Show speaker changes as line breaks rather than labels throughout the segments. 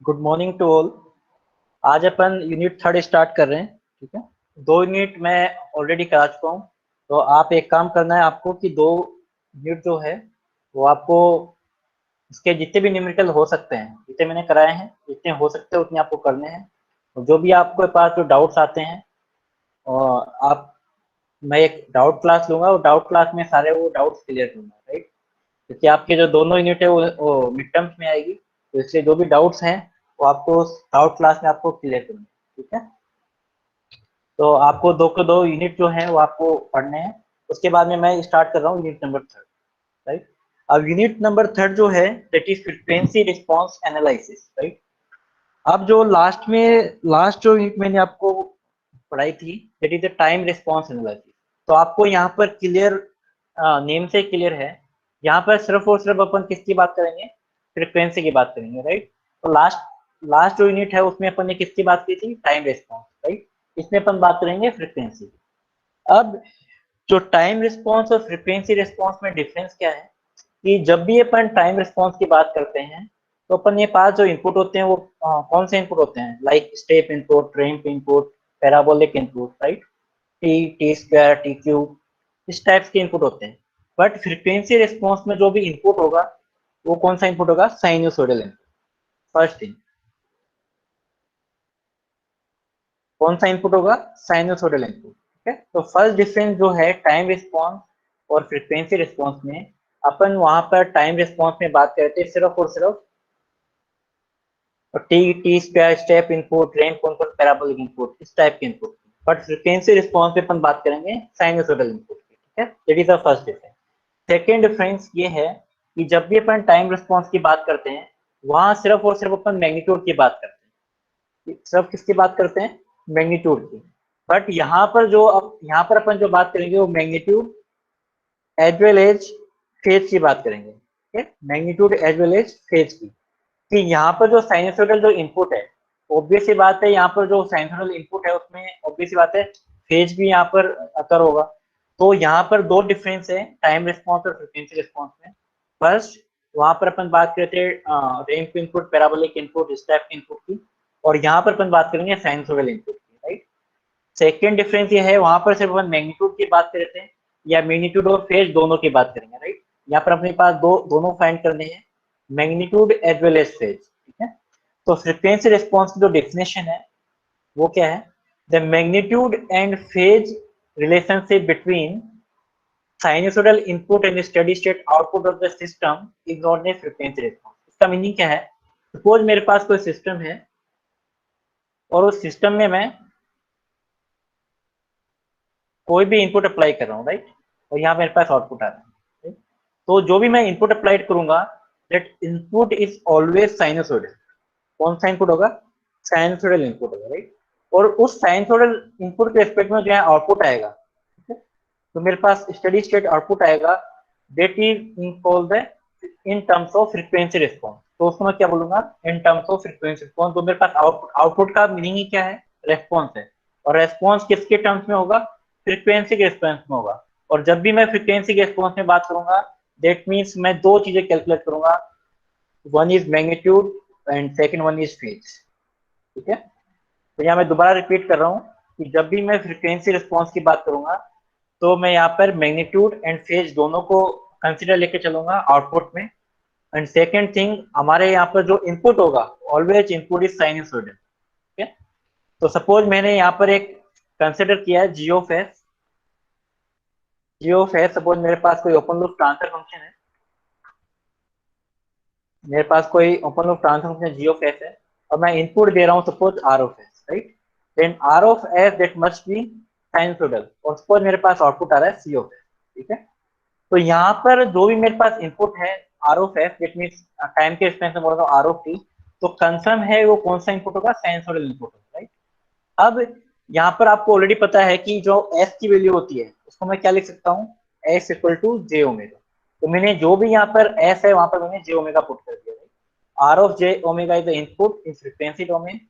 Good morning to all. आज अपन unit third start कर रहे हैं। ठीक है, 2 यूनिट मैं ऑलरेडी करा चुका हूँ। तो आप एक काम करना है आपको कि 2 यूनिट जो है वो आपको इसके जितने भी न्यूमेरिकल हो सकते हैं, जितने मैंने कराए हैं, जितने हो सकते हैं उतने आपको करने हैं। और जो भी आपके पास जो डाउट्स आते हैं, और आप मैं एक डाउट क्लास लूंगा और डाउट क्लास में सारे वो डाउट्स क्लियर करूंगा, राइट। क्योंकि आपके जो दोनों यूनिट है वो मिड टर्म्स में आएगी, तो इसलिए जो भी डाउट्स हैं वो आपको डाउट क्लास में आपको क्लियर करना है। ठीक है, तो आपको 2 यूनिट जो है वो आपको पढ़ने हैं। उसके बाद में मैं स्टार्ट कर रहा हूँ यूनिट नंबर थर्ड, राइट। अब यूनिट नंबर थर्ड जो है that is frequency response analysis, right. अब जो लास्ट जो यूनिट मैंने आपको पढ़ाई थी that is the time response analysis. तो आपको यहाँ पर क्लियर नेम से क्लियर है, यहाँ पर सिर्फ और सिर्फ अपन किसकी बात करेंगे, फ्रीक्वेंसी की बात करेंगे, राइट। तो लास्ट लास्ट जो यूनिट है उसमें अपन ने किसकी बात की थी, टाइम रिस्पॉन्स, राइट। इसमें अपन बात करेंगे फ्रीक्वेंसी। अब जो टाइम रिस्पॉन्स और फ्रीक्वेंसी रिस्पॉन्स में डिफरेंस क्या है कि जब भी अपन टाइम रिस्पॉन्स की बात करते हैं तो अपन ये पास जो इनपुट होते हैं वो कौन से इनपुट होते हैं, like step input, ramp input, parabolic input, right. T T square, T cube, इस टाइप्स के इनपुट होते हैं। बट फ्रीक्वेंसी रिस्पॉन्स में जो भी इनपुट होगा वो कौन सा इनपुट होगा, साइनोसॉइडल इनपुट। फर्स्ट थिंग, कौन सा इनपुट होगा, साइनोसॉइडल इनपुट। ठीक है, तो फर्स्ट डिफरेंस जो है टाइम रिस्पॉन्स और फ्रीक्वेंसी रिस्पॉन्स में, अपन वहां पर टाइम रिस्पॉन्स में बात करते हैं सिर्फ और सिर्फ T T square, step input, ramp input, parabolic input, इस टाइप के इनपुट। बट फ्रीक्वेंसी रिस्पॉन्स पे अपन बात करेंगे साइनोसॉइडल इनपुट की। ठीक है, that is the first difference. Second difference ये है कि जब भी अपन टाइम रिस्पॉन्स की बात करते हैं वहां सिर्फ और सिर्फ अपन मैग्नीट्यूड की बात करते हैं। सिर्फ किसकी बात करते हैं, मैग्नीट्यूड की। बट यहाँ पर अपन जो बात करेंगे वो magnitude as well as phase की बात करेंगे। ठीक है, magnitude as well as phase की। कि यहाँ पर जो साइनसोइडल जो इनपुट है, ऑब्वियस सी बात है, यहाँ पर जो साइनसोइडल इनपुट है उसमें ऑब्वियस सी बात है फेज भी यहाँ पर अकर होगा। तो यहाँ पर 2 डिफरेंस है टाइम रिस्पॉन्स और फ्रीक्वेंसी रिस्पॉन्स में। फर्स्ट, वहां पर अपन बात करते हैं ramp input, parabolic input, step input की, और यहाँ पर अपन बात करेंगे साइनसोइडल इनपुट की, राइट। सेकेंड डिफरेंस ये है, वहां पर सिर्फ अपन मैग्नीट्यूड की बात करते हैं या मैग्नीट्यूड और फेज दोनों की बात करेंगे, राइट। यहाँ पर अपने पास दोनों फाइंड करने हैं, magnitude as well as phase. ठीक है, तो फ्रीक्वेंसी रिस्पॉन्स की जो डेफिनेशन है वो क्या है, the magnitude and phase relationship between sinusoidal input and steady state output of the system is not a frequency response. इसका मीनिंग क्या है, सपोज मेरे पास कोई सिस्टम है और उस सिस्टम में मैं कोई भी इनपुट अप्लाई कर रहा हूँ, राइट, और यहाँ मेरे पास आउटपुट आ रहा है, right? तो जो भी मैं इनपुट अप्लाई करूंगा that input is always sinusoidal. कौन सा इनपुट होगा, साइनसोइडल इनपुट होगा, राइट। और उस साइनसोइडल इनपुट के रिस्पेक्ट में जो है आउटपुट आएगा, ठीक है, तो मेरे पास स्टेडी स्टेट आउटपुट आएगा that is in called the in terms of frequency response. तो उसको मैं क्या बोलूंगा, in terms of frequency response. तो मेरे पास आउटपुट आउटपुट का मीनिंग ही क्या है, रेस्पॉन्स है। और रेस्पॉन्स किसके टर्म्स में होगा, फ्रीक्वेंसी के रिस्पॉन्स में होगा। और जब भी मैं फ्रीक्वेंसी के रिस्पॉन्स में बात करूंगा दैट मीन्स मैं 2 चीजें कैलकुलेट करूंगा, one is magnitude and second one is phase. ठीक है, तो यहाँ मैं दोबारा रिपीट कर रहा हूँ कि जब भी मैं फ्रीक्वेंसी रिस्पॉन्स की बात करूंगा तो मैं यहाँ पर मैग्नीट्यूड एंड फेज दोनों को कंसिडर लेके चलूंगा आउटपुट में। एंड सेकेंड थिंग, हमारे यहाँ पर जो इनपुट होगा ऑलवेज इनपुट इज साइनसोइडल। ठीक है, तो सपोज मैंने यहाँ पर एक कंसिडर किया है G of S. G of S, suppose मेरे पास कोई ओपन लूप ट्रांसफर फंक्शन है, मेरे पास कोई open loop transfer function G of S है, और मैं इनपुट दे रहा हूँ suppose R of S, right. Then R of S that must be sinusoidal, और सपोज मेरे पास आउटपुट आ रहा है सी ऑफ एस। ठीक है, तो यहाँ पर जो भी मेरे पास इनपुट है R of S that means time के रिस्पेक्ट में बोल रहा हूँ आर ऑफ टी, तो कंफर्म है वो कौन सा इनपुट होगा, साइनसोइडल इनपुट होगा, राइट। अब यहाँ पर आपको ऑलरेडी पता है कि जो एस की वैल्यू होती है उसको मैं क्या लिख सकता हूँ, S equal to J omega. तो मैंने जो भी यहाँ पर एस है वहां पर मैंने जे ओमेगा पुट कर दिया। R of J omega is the input in frequency domain,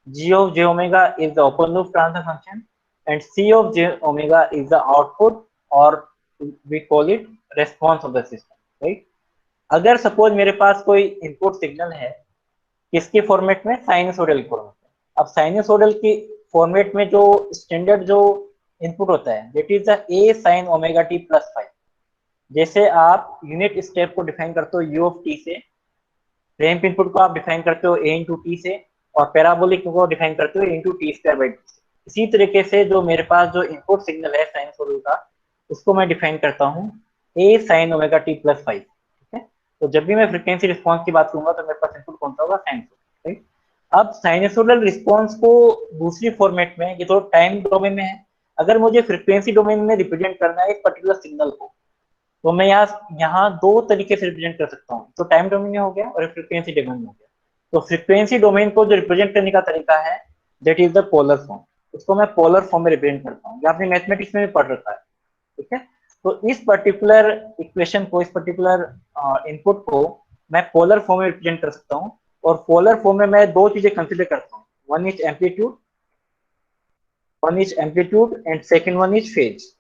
G of J omega is the open loop transfer function, and C of J omega is the output, और we call it response of the system, right. अगर suppose मेरे पास कोई input signal है किसके format में? Sinusoidal format में। अब साइनसोइडल की फॉर्मेट में जो स्टैंडर्ड जो इनपुट होता है that is the A sine omega t plus five. जैसे आप यूनिट स्टेप को डिफाइन करते हो यू ऑफ टी से, रैंप इनपुट को आप डिफाइन करते हो ए इंटू टी से, और पैराबोलिक को डिफाइन करते हो a into t square by t से। इसी तरीके से जो मेरे पास जो इनपुट सिग्नल है साइनसोइडल का, उसको मैं डिफाइन करता हूँ a sine omega t plus five. ठीक है, तो जब भी मैं फ्रीक्वेंसी रिस्पॉन्स की बात करूंगा तो मेरे पास इनपुट कौन सा होगा? साइनसोइडल। राइट। अब साइनसोइडल रिस्पॉन्स को दूसरी फॉर्मेट में, ये तो टाइम डोमेन में है, अगर मुझे फ्रीक्वेंसी डोमेन में रिप्रेजेंट करना है एक पर्टिकुलर सिग्नल को, तो मैं यहाँ दो तरीके से रिप्रेजेंट कर सकता हूँ। तो टाइम डोमेन में हो गया और फ्रीक्वेंसी डोमेन में हो गया। तो फ्रीक्वेंसी डोमेन को जो रिप्रेजेंट करने का तरीका है that is the polar form. उसको मैं पोलर फॉर्म में रिप्रेजेंट करता हूँ, ये आपने मैथमेटिक्स में भी पढ़ रखा है। ठीक है, तो इस पर्टिकुलर इक्वेशन को, इस पर्टिकुलर इनपुट को मैं पोलर फॉर्म में रिप्रेजेंट कर सकता हूँ। और पोलर फॉर्म में मैं दो चीजें कंसिडर करता हूँ, one is amplitude and second one is phase.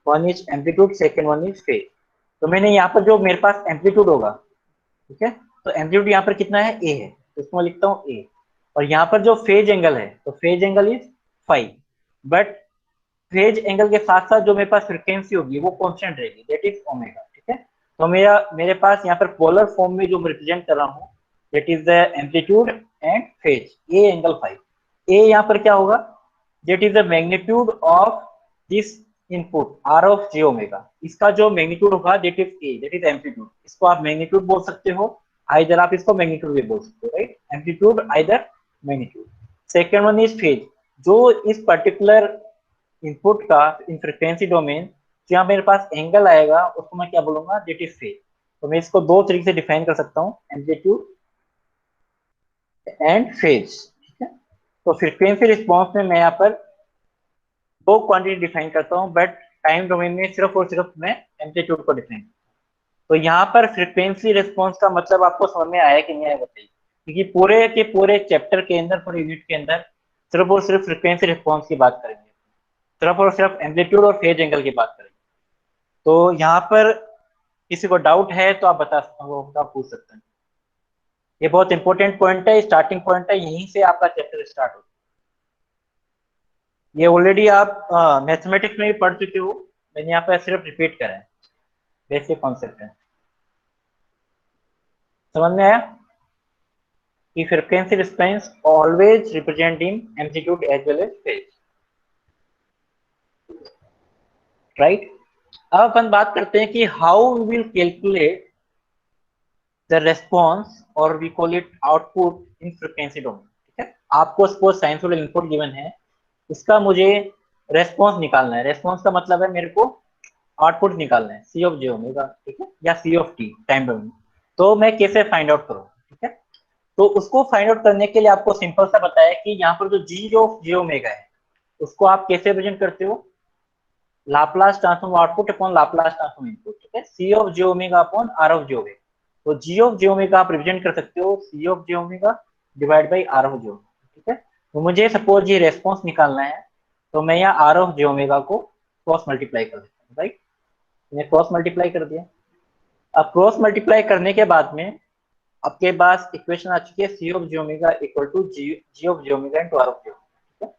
One is amplitude, second one is phase. तो मैंने यहाँ पर जो मेरे पास एम्पलीट्यूड होगा, ठीक है, तो एम्पलीट्यूड यहाँ पर कितना है? ए है, तो इसको मैं लिखता हूँ ए। और यहाँ पर जो फेज एंगल है, तो phase angle is five. But phase angle के साथ साथ जो मेरे पास फ्रीक्वेंसी होगी वो कांस्टेंट रहेगी, दैट इज ओमेगा। ठीक है, तो मेरे पास यहाँ पर पोलर फॉर्म में जो मैं रिप्रेजेंट कर रहा हूँ that is the amplitude and phase a angle five. A यहाँ पर क्या होगा? That is the magnitude of this input R of J omega. इसका जो मैग्नीट्यूड होगा that is a, that is amplitude. इसको आप मैग्नीट्यूड बोल सकते हो, आइदर आप इसको मैग्नीट्यूड भी बोल सकते हो। Right, amplitude either magnitude. Second one is phase. जो इस पर्टिकुलर इनपुट का इन फ्रीक्वेंसी डोमेन जहाँ मेरे पास एंगल आएगा उसको मैं क्या बोलूंगा? That is phase. तो मैं इसको दो तरीके से डिफाइन कर सकता हूँ, एम्पलीट्यूड एंड फेज। ठीक है, तो फ्रीक्वेंसी रिस्पॉन्स में मैं यहाँ पर दो क्वांटिटी डिफाइन करता हूँ, बट टाइम डोमेन में सिर्फ और सिर्फ मैं एम्पलीट्यूड को डिफाइन। तो यहाँ पर फ्रीक्वेंसी रिस्पॉन्स का मतलब आपको समझ में आया कि नहीं आया बताइए, क्योंकि पूरे के पूरे चैप्टर के अंदर, पूरे यूनिट के अंदर सिर्फ और सिर्फ फ्रीक्वेंसी रिस्पॉन्स की बात करेंगे, सिर्फ और सिर्फ एम्पलीट्यूड और फेज एंगल की बात करेंगे। तो यहाँ पर किसी को डाउट है तो आप बता सकते हो, आप पूछ सकते हैं। ये बहुत इंपॉर्टेंट पॉइंट है, स्टार्टिंग पॉइंट है, यहीं से आपका चैप्टर स्टार्ट होता है। ये ऑलरेडी आप मैथमेटिक्स में भी पढ़ चुके हो, मैंने यहाँ पर सिर्फ रिपीट करा है, बेसिक कॉन्सेप्ट है। समझ में आया कि frequency response always represent in amplitude as well as phase. Right, अब अपन बात करते हैं कि how we will calculate the response और we call it output in frequency domain. ठीक है, आपको सपोज साइनसोइडल इनपुट गिवन है, इसका मुझे रेस्पॉन्स निकालना है। रेस्पॉन्स का मतलब है मेरे को आउटपुट निकालना है, सी ऑफ जे ओमेगा, ठीक है, या सी ऑफ टी टाइम डोमेन। तो मैं कैसे फाइंड आउट करूँ? ठीक है, तो उसको फाइंड आउट करने के लिए आपको सिंपल सा पता है कि यहाँ पर जो जी ऑफ जे ओमेगा है उसको आप कैसे प्रेजेंट करते हो? Laplace transform output upon Laplace transform input. ठीक है, C of J omega upon R of J omega. तो जी ऑफ जे ओमेगा आप रिप्रेजेंट कर सकते हो C of J omega divide by R of J omega. ठीक है, तो मुझे सपोज ये रेस्पॉन्स निकालना है, तो मैं यहाँ आर ऑफ जे ओमेगा को क्रॉस मल्टीप्लाई कर देता हूँ। राइट, मैंने क्रॉस मल्टीप्लाई कर दिया। अब क्रॉस मल्टीप्लाई करने के बाद में आपके पास इक्वेशन आ चुकी है C of J omega equal to G of J omega into R of J omega.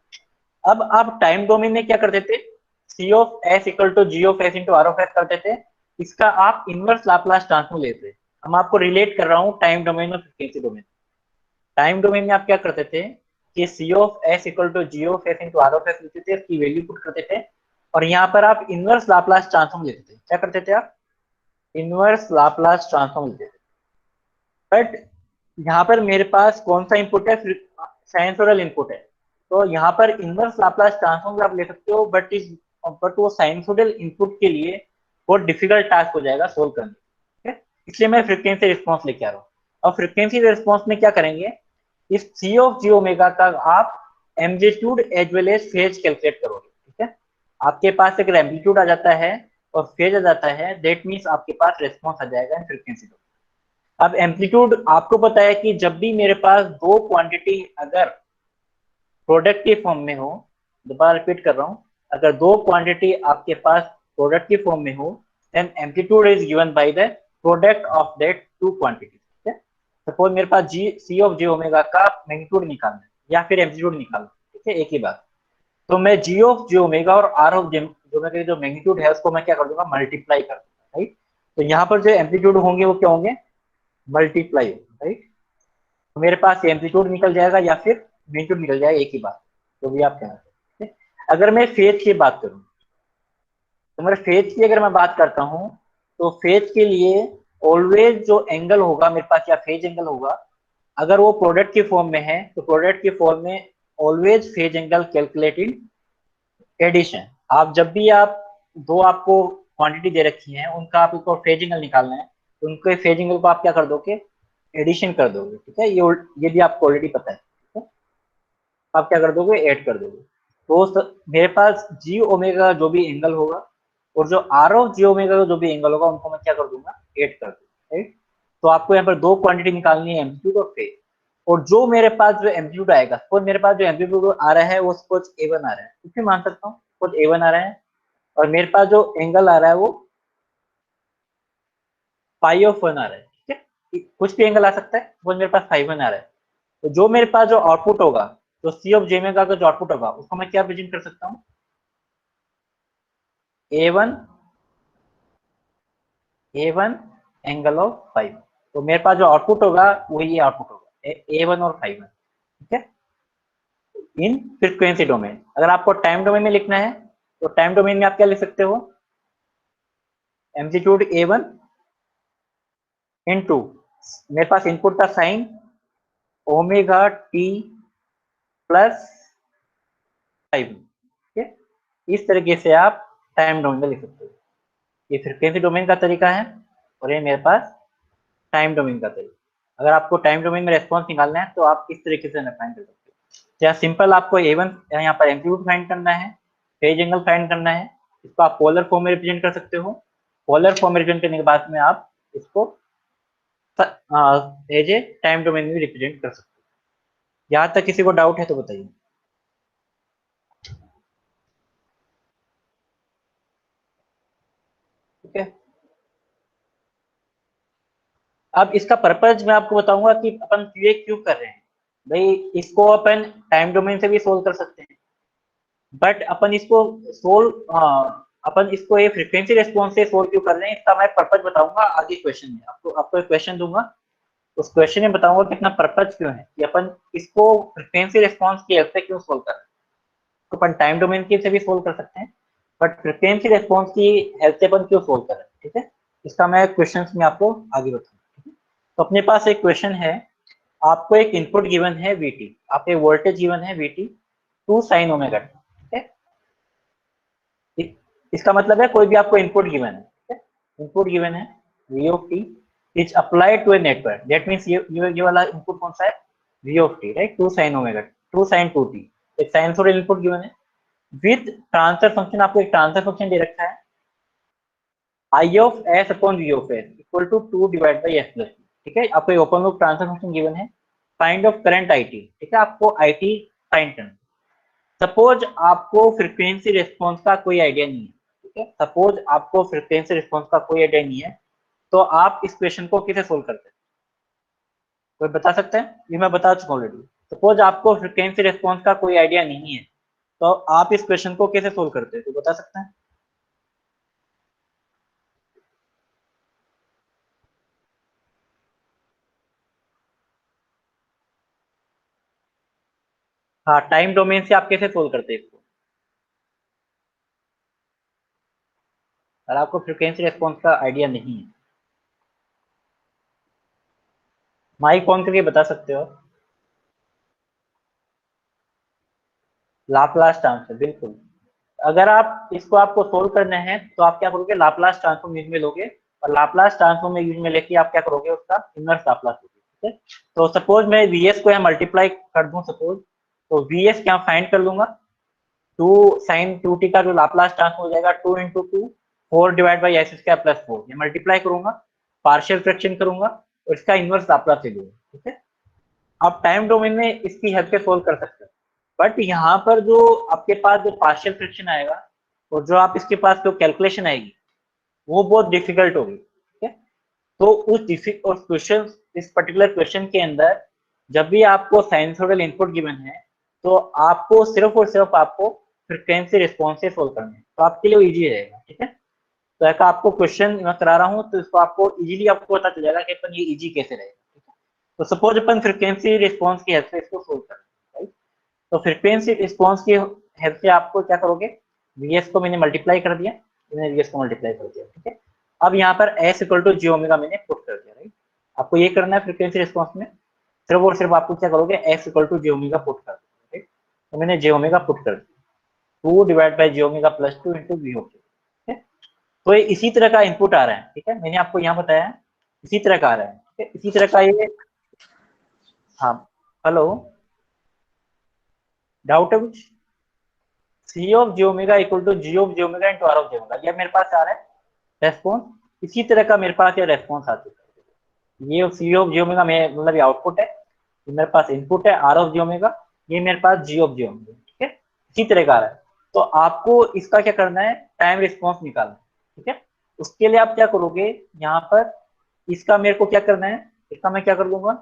अब आप टाइम डोमेन में क्या करते थे? C of s equal to G of s into R of s करते थे, इसका आप इनवर्स लाप्लास ट्रांसफॉर्म लेते। हम आपको रिलेट कर रहा हूँ टाइम डोमेन और फ्रीक्वेंसी डोमेन। टाइम डोमेन में आप क्या करते थे कि C of s equal to G of s into R of s लेते थे, इसकी वैल्यू पुट करते थे, और यहाँ पर आप इनवर्स लाप्लास ट्रांसफॉर्म लेते थे। क्या करते थे आप? इनवर्स लाप्लास ट्रांसफॉर्म लेते थे। बट यहाँ पर मेरे पास कौन सा इनपुट है? साइनसोइडल इनपुट है, तो यहाँ पर इनवर्स लाप्लास ट्रांसफॉर्म आप ले सकते हो, बट वो साइनसोइडल इनपुट के लिए बहुत डिफिकल्ट टास्क हो जाएगा सोल्व करने। ठीक है, इसलिए मैं फ्रीक्वेंसी रिस्पॉन्स लेके आ रहा हूँ। और फ्रीक्वेंसी रिस्पॉन्स में क्या करेंगे? इस सी ऑफ जी ओमेगा का आप amplitude as well as phase calculate करोगे। ठीक है, आपके पास अगर एम्पलीट्यूड आ जाता है और फेज आ जाता है, दैट मीन्स आपके पास रिस्पॉन्स आ जाएगा इन फ्रीक्वेंसी। अब एम्पलीट्यूड आपको पता है कि जब भी मेरे पास दो क्वांटिटी अगर प्रोडक्ट के फॉर्म में हो, दोबारा रिपीट कर रहा हूं, अगर दो क्वांटिटी आपके पास प्रोडक्ट के फॉर्म में हो, then amplitude is given by the product of that two quantity. ठीक है, सपोज मेरे पास सी ऑफ जे ओमेगा का मैग्नीट्यूड निकालना है या फिर एम्पलीट्यूड निकालना है, ठीक है, एक ही बात। तो मैं जी ऑफ जे ओमेगा और आर ऑफ जे ओमेगा की जो मैग्नीट्यूड है उसको मैं क्या कर दूंगा, मल्टीप्लाई कर दूंगा, राइट। तो यहाँ पर जो एम्पलीट्यूड होंगे वो क्या होंगे, मल्टीप्लाई, राइट। तो मेरे पास एम्पलीट्यूड निकल जाएगा या फिर मैग्नीट्यूड निकल जाएगा, एक ही बात, तो भी आप कहना सकते हैं। अगर मैं फेज की बात करूं, तो मेरे फेज की अगर मैं बात करता हूं, तो फेज के लिए ऑलवेज जो एंगल होगा मेरे पास या फेज एंगल होगा, अगर वो प्रोडक्ट की फॉर्म में है तो प्रोडक्ट की फॉर्म में always phase angle calculate in addition. आप जब भी आप दो आपको क्वांटिटी दे रखी है उनका आपको फेज एंगल निकालना है, तो उनके फेज एंगल को आप क्या कर दोगे, एडिशन कर दोगे, ठीक है। ये भी आपको ऑलरेडी पता है, ठीक है। आप क्या कर दोगे, ऐड कर दोगे। तो मेरे पास जी ओमेगा जो भी एंगल होगा और जो आर ऑफ जी ओमेगा का जो भी एंगल होगा उनको मैं क्या कर दूंगा, ऐड कर दूंगा, राइट। तो आपको यहाँ पर दो क्वांटिटी निकालनी है, एम्पलीट्यूड और फेज। और जो मेरे पास जो एम्पलीट्यूड आएगा, सपोज मेरे पास जो एम्पलीट्यूड आ रहा है वो सपोज A1 आ रहा है, कुछ भी मान सकता हूँ, सपोज A1 आ रहा है। और मेरे पास जो एंगल आ रहा है वो पाई ऑफ 1 आ रहा है, ठीक है, कुछ भी एंगल आ सकता है, सपोज मेरे पास फाई 1 आ रहा है। तो जो मेरे पास जो आउटपुट होगा, तो सी ऑफ जेमेगा का जो आउटपुट होगा उसको मैं क्या प्रेजेंट कर सकता हूँ, A1 एंगल ऑफ 5। तो मेरे पास जो आउटपुट होगा वो ये आउटपुट होगा A1 और 5, ठीक है, इन फ्रीक्वेंसी डोमेन। अगर आपको टाइम डोमेन में लिखना है तो टाइम डोमेन में आप क्या लिख सकते हो, एम्पलीट्यूड A1 इनटू मेरे पास इनपुट था साइन ओमेगा टी प्लस 5, ठीक है। इस तरीके से आप टाइम डोमेन में लिख सकते हो। ये फ्रीक्वेंसी डोमेन का तरीका है और ये मेरे पास टाइम डोमेन का तरीका। अगर आपको टाइम डोमेन में रेस्पॉन्स निकालना है तो आप इस तरीके से फाइंड कर सकते हो। या सिंपल आपको A1 यहाँ पर एम्पलीट्यूड फाइंड करना है, फेज एंगल फाइंड करना है, इसको आप पोलर फॉर्म में रिप्रेजेंट कर सकते हो। पोलर फॉर्म में रिप्रेजेंट करने के बाद में आप इसको एज ए टाइम डोमेन में रिप्रेजेंट कर सकते हो। यहाँ तक किसी को डाउट है तो बताइए। ठीक है, अब इसका पर्पज मैं आपको बताऊंगा कि अपन क्यूए क्यों कर रहे हैं। भाई इसको अपन टाइम डोमेन से भी सोल्व कर सकते हैं, बट अपन इसको सोल्व अपन इसको ये फ्रीक्वेंसी रेस्पॉन्स से सोल्व क्यों कर रहे हैं, इसका मैं पर्पज बताऊंगा आगे क्वेश्चन में। आपको एक क्वेश्चन दूंगा, उस क्वेश्चन में बताऊंगा कि इतना पर्पज क्यों है कि अपन इसको फ्रीक्वेंसी रेस्पॉन्स की हेल्प से क्यों सोल्व कर रहे हैं। तो अपन टाइम डोमेन की से भी सोल्व कर सकते हैं, बट फ्रीक्वेंसी रेस्पॉन्स की हेल्प से अपन क्यों सोल्व कर रहे हैं, ठीक है। इसका मैं क्वेश्चन में आपको आगे बताऊंगा। तो अपने पास एक क्वेश्चन है, आपको एक इनपुट गिवन है Vt, आपको एक वोल्टेज गिवन है Vt 2 sin ओमेगा t, ठीक है। इसका मतलब है कोई भी आपको इनपुट गिवन है, ठीक है, इनपुट गिवन है V of t is applied to a network, that means ये वाला इनपुट कौन सा है, V of t, right, 2 sin omega 2 sin 2t, एक साइनसोइडल इनपुट गिवन है विद ट्रांसफर फंक्शन। आपको एक ट्रांसफर फंक्शन दे रखा है I of s upon V of s equal to 2 divide by s plus, ठीक है। आपको एक open loop transfer function given है, फाइंड ऑफ करंट IT, ठीक है, आपको IT फाइंड करना। सपोज आपको फ्रीक्वेंसी रिस्पॉन्स का कोई आइडिया नहीं है, ठीक है, सपोज आपको फ्रीक्वेंसी रिस्पॉन्स का कोई आइडिया नहीं है, तो आप इस क्वेश्चन को कैसे सोल्व करते हैं, कोई बता सकता है, ये मैं बता चुका हूँ ऑलरेडी। सपोज आपको फ्रीक्वेंसी रिस्पॉन्स का कोई आइडिया नहीं है, तो आप इस क्वेश्चन को कैसे सोल्व करते हैं, तो बता सकते हैं। हाँ, टाइम डोमेन से आप कैसे सोल्व करते हैं इसको, अगर आपको फ्रीक्वेंसी रिस्पॉन्स का आइडिया नहीं है। माइक ऑन करके बता सकते हो। लाप्लास ट्रांसफॉर्म, बिल्कुल। अगर आप इसको आपको सोल्व करना है तो आप क्या करोगे, लाप्लास ट्रांसफॉर्म यूज में लोगे, और लाप्लास ट्रांसफॉर्म में यूज में लेके आप क्या करोगे, उसका इनवर्स लाप्लास लोगे, ठीक है। तो सपोज मैं वीएस को यहाँ मल्टीप्लाई कर दूं सपोज, तो वीएस क्या फाइंड कर लूंगा, 2 sin 2t का जो लाप्लास ट्रांसफॉर्म हो जाएगा 2 into 2 4 divide by s square plus 4, ये मल्टीप्लाई करूंगा, पार्शियल फ्रैक्शन करूंगा और इसका इनवर्स लाप्लास ले लूंगा, ठीक है। आप टाइम डोमेन में इसकी हेल्प से सोल्व कर सकते हो, बट यहाँ पर जो आपके पास जो पार्शियल फ्रैक्शन आएगा और जो आप इसके पास जो कैलकुलेशन आएगी वो बहुत डिफिकल्ट होगी, ठीक है। तो उस क्वेश्चन इस पर्टिकुलर क्वेश्चन के अंदर जब भी आपको साइनसोइडल इनपुट गिवन है तो आपको सिर्फ और सिर्फ आपको फ्रीक्वेंसी रिस्पॉन्स से सोल्व करना है, तो आपके लिए इजी रहेगा। ठीक है, तो ऐसा आपको क्वेश्चन मैं करा रहा हूँ तो इसको आपको इजीली आपको पता चल जाएगा कि अपन ये इजी कैसे रहेगा। ठीक है, तो सपोज अपन फ्रीक्वेंसी रिस्पॉन्स की हेल्प से इसको सोल्व करें, राइट। तो फ्रीक्वेंसी रिस्पॉन्स की हेल्प से आपको क्या करोगे, वीएस को मैंने मल्टीप्लाई कर दिया, मैंने वीएस को मल्टीप्लाई कर दिया। ठीक है, अब यहाँ पर S equal to G omega मैंने पुट कर दिया, राइट। आपको ये करना है फ्रीक्वेंसी रिस्पॉन्स में, सिर्फ और सिर्फ आपको क्या करोगे, X equal to J omega put कर दो, ठीक। तो मैंने जे ओमेगा पुट कर दिया, 2 divide by J omega plus 2 into V okay. ठीक है, तो ये इसी तरह का इनपुट आ रहा है। ठीक है, मैंने आपको यहाँ बताया इसी तरह का आ रहा है। ठीक है, इसी तरह का ये, हाँ, हेलो, डाउट है कुछ? C of J omega equal to G of J omega into R of J omega, ये मेरे पास आ रहा है रेस्पॉन्स। इसी तरह का मेरे पास ये रेस्पॉन्स आ चुका है। ये सी ऑफ जे ओमेगा में मतलब ये आउटपुट है, ये मेरे पास इनपुट है आर ऑफ जी ओमेगा, ये मेरे पास जी ऑफ जी ओमेगा। ठीक है, इसी तरह का आ रहा है। तो आपको इसका क्या करना है, टाइम रिस्पॉन्स निकालना है। ठीक है, उसके लिए आप क्या करोगे, यहाँ पर इसका मेरे को क्या करना है, इसका मैं क्या कर लूंगा,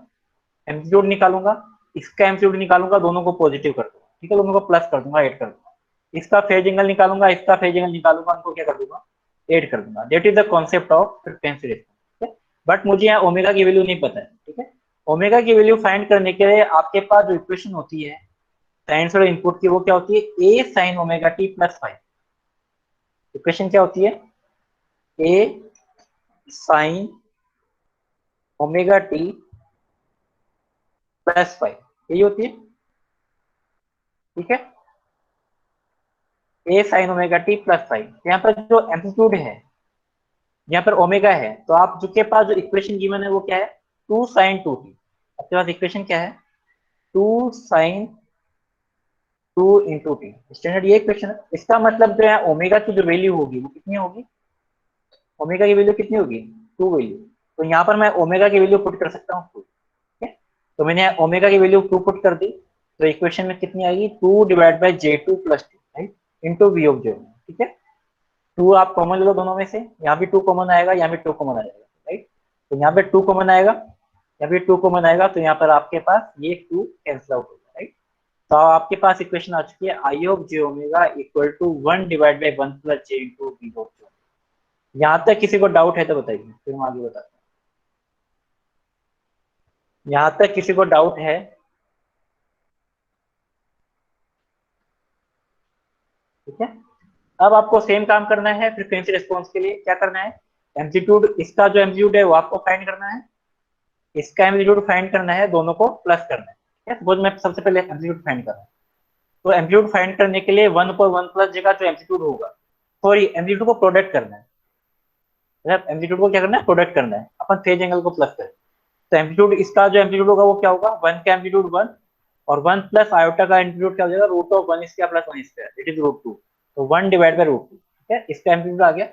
एम्पलीट्यूड निकालूंगा, इसका एम्पलीट्यूड निकालूंगा, दोनों को पॉजिटिव कर दूंगा। ठीक है, दोनों को प्लस कर दूंगा, ऐड कर दूंगा। इसका फेज एंगल निकालूंगा, इसका फेज एंगल निकालूंगा, उनको क्या कर दूंगा, ऐड कर दूंगा। That is the concept of frequency response. But मुझे यहाँ ओमेगा की वैल्यू नहीं पता है। ठीक है, ओमेगा की वैल्यू फाइंड करने के लिए आपके पास जो इक्वेशन होती है साइनसॉइडल इनपुट की, वो क्या होती है, a sine omega t plus five. Equation क्या होती है, a sine omega t plus five, यही होती है। ठीक है, a sine omega t plus five, यहाँ पर जो एम्पलीट्यूड है, यहाँ पर ओमेगा है, तो आप जो के पास जो इक्वेशन गिवन है वो क्या है, 2 साइन 2t। आपके पास इक्वेशन क्या है, 2 साइन 2 इंटू टी, स्टैंडर्ड ये इक्वेशन है। इसका मतलब जो है ओमेगा की जो वैल्यू होगी वो कितनी होगी, ओमेगा की वैल्यू कितनी होगी, 2 वैल्यू। तो यहाँ पर मैं ओमेगा की वैल्यू पुट कर सकता हूँ 2। ठीक है, तो मैंने ओमेगा की वैल्यू 2 पुट कर दी, तो इक्वेशन में कितनी आएगी, 2 divide by j two plus two, right, into V of j. ठीक है, 2 आप कॉमन ले लो दोनों में से, यहाँ भी 2 कॉमन आएगा, यहाँ भी 2 कॉमन आएगा, राइट। तो यहाँ पे 2 कॉमन आएगा, यहाँ भी 2 कॉमन आएगा, तो यहाँ पर आपके पास ये 2 कैंसिल आउट होगा, राइट। तो आपके पास इक्वेशन आ चुकी है I of J omega equal to 1 divide by 1 plus j into V of j. यहाँ तक किसी को डाउट है तो बताइए, फिर हम आगे बताते हैं। यहाँ तक किसी को डाउट है? ठीक है, अब आपको सेम काम करना है फ्रीक्वेंसी रिस्पॉन्स के लिए। क्या करना है, एम्पलीट्यूड, इसका जो एम्पलीट्यूड है वो आपको फाइंड करना है, इसका एम्पलीट्यूड फाइंड करना है, दोनों को प्लस करना है। ठीक है, सपोज मैं सबसे पहले एम्पलीट्यूड फाइंड कर रहा हूँ, तो एम्पलीट्यूड फाइंड करने के लिए 1 पर 1 प्लस जगह जो एम्पलीट्यूड होगा, सॉरी एम्पलीट्यूड को प्रोडक्ट करना है, मतलब एम्पलीट्यूड को क्या करना है, प्रोडक्ट करना है, अपन फेज एंगल को प्लस करें। तो एम्पलीट्यूड, इसका जो एम्पलीट्यूड होगा वो क्या होगा, 1 का एम्पलीट्यूड 1, और 1 प्लस आयोटा का एम्पलीट्यूड क्या हो जाएगा, root of 1 square plus 1 square, it is root 2। तो 1 डिवाइड बाय रूट 2। ठीक है, इसका एम्पलीट्यूड आ गया।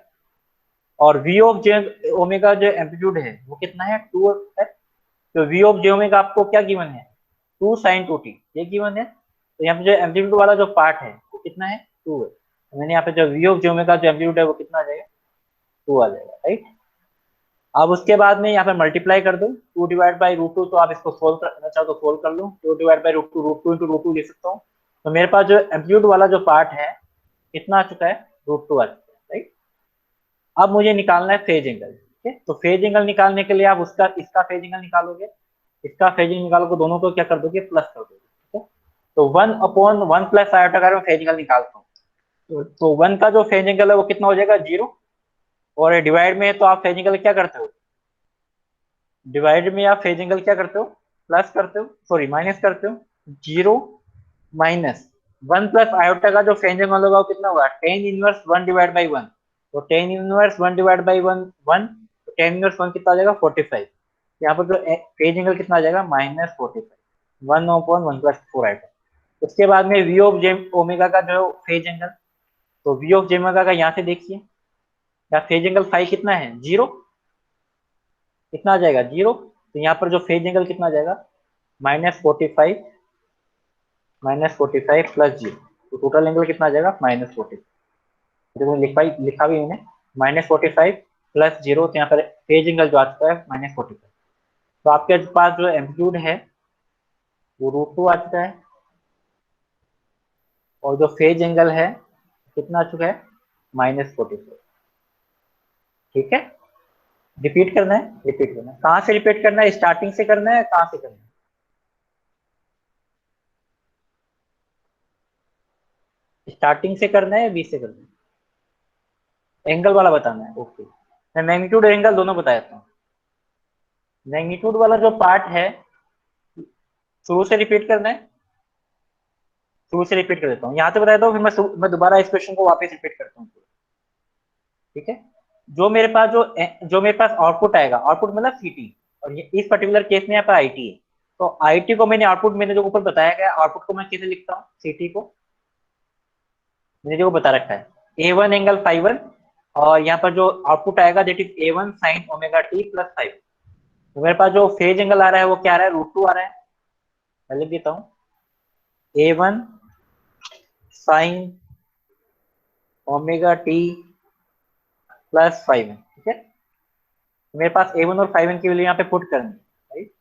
और वी ऑफ जे ओमेगा जो एम्पलीट्यूड है वो कितना है, 2 है। तो वी ऑफ जे ओमेगा आपको क्या गिवन है, 2 साइन 2t, ये गिवन है। तो यहाँ पे जो एम्पलीट्यूड वाला जो पार्ट है वो कितना है, 2 है। तो मैंने यहाँ पे जो वी ऑफ जे ओमेगा जो एम्पलीट्यूड है वो कितना आ जाएगा, 2 आ जाएगा, राइट। अब उसके बाद में यहाँ पे मल्टीप्लाई कर दो, 2 डिवाइड बाई रूट 2, तो आप इसको सोल्व करना चाहो तो सोल्व कर लो, 2 divide by root two into root 2 लिख सकता हूँ। तो मेरे पास जो एम्पलीट्यूड वाला जो पार्ट है कितना आ चुका है, रूट 2 आ चुका है, राइट। अब मुझे निकालना है फेज एंगल। ठीक है, तो फेज एंगल निकालने के लिए आप उसका, इसका फेज एंगल निकालोगे, इसका फेज एंगल निकालोगे, दोनों को क्या कर दोगे, प्लस कर दोगे। ठीक है, तो 1/1 प्लस आयोटा का मैं फेज एंगल निकालता हूँ, तो 1 का जो फेज एंगल है वो कितना हो जाएगा, 0। और डिवाइड में तो आप फेज एंगल क्या करते हो, डिवाइड में आप फेज एंगल क्या करते हो, प्लस करते हो, सॉरी माइनस करते हो। 0 माइनस 1 प्लस आयोटा का जो फेज एंगल होगा वो कितना होगा, टेन इनवर्स 1 डिवाइड बाई 1। तो टेन इनवर्स 1 डिवाइड बाई 1, तो टेन इनवर्स 1 कितना आ जाएगा, 45। यहाँ पर जो फेज एंगल कितना आ जाएगा, -45, 1/1 प्लस 4 आयोटा। उसके बाद में वी ऑफ जे ओमेगा का जो फेज एंगल, तो वी ऑफ जे ओमेगा का यहाँ से देखिए, यहाँ फेज एंगल फाइव कितना है, 0, कितना आ जाएगा, 0। तो यहाँ पर जो फेज एंगल कितना आ जाएगा, -45, -45 प्लस 0, तो टोटल एंगल कितना आ जाएगा, -45। तो लिखा भी मैंने -45 प्लस 0, तो यहाँ पर फेज एंगल जो आ चुका है -45। तो आपके पास जो एम्पलीट्यूड है वो √2 आ चुका है, और जो फेज एंगल है कितना आ चुका है, -44। ठीक है, रिपीट करना है, रिपीट करना है। कहाँ से रिपीट करना है, स्टार्टिंग से करना है, कहाँ से करना है, स्टार्टिंग से करना है, बीच से करना है, एंगल वाला बताना है। ओके, मैं मैग्नीट्यूड और एंगल दोनों बता देता हूँ। मैग्नीट्यूड वाला जो पार्ट है शुरू से रिपीट करना है, शुरू से रिपीट कर देता हूँ, यहाँ से बता देता हूँ, फिर मैं दोबारा इस क्वेश्चन को वापस रिपीट करता हूँ। ठीक है, जो मेरे पास आउटपुट आएगा, आउटपुट मतलब सीटी, और ये इस पर्टिकुलर केस में यहाँ पर आईटी है। तो आईटी को मैंने आउटपुट, मैंने जो ऊपर बताया गया आउटपुट को मैं कैसे लिखता हूँ, सीटी को मैंने जो बता रखा है A1 एंगल ∅1, और यहाँ पर जो आउटपुट आएगा that is A1 sign omega t plus 5। तो मेरे पास जो फेज एंगल आ रहा है वो क्या आ रहा है, √2 आ रहा है। मैं लिख देता हूँ A1 sign omega t plus 5 है। ठीक है, मेरे पास A1 और ∅1 की वैल्यू यहाँ पे पुट करनी है, राइट।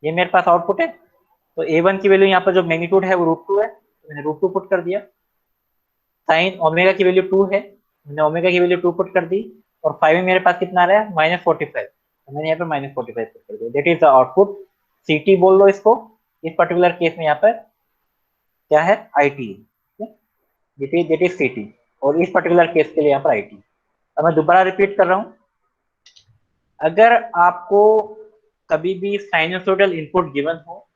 ये मेरे पास आउटपुट है, तो A1 की वैल्यू यहाँ पर जो मैग्नीट्यूड है वो √2 है, तो मैंने √2 पुट कर दिया। साइन ओमेगा की वैल्यू 2 है, मैंने ओमेगा की वैल्यू 2 पुट कर दी, और 5 में मेरे पास कितना आ रहा है, -45, तो मैंने यहाँ पे -45 पुट कर दिया। दैट इज द आउटपुट, सीटी बोल दो इसको, इस पर्टिकुलर केस में यहाँ पर क्या है, आईटी, दैट इज सीटी, और इस पर्टिकुलर केस के लिए यहाँ पर आईटी। अब मैं दोबारा रिपीट कर रहा हूँ, अगर आपको कभी भी साइनसोइडल इनपुट गिवन हो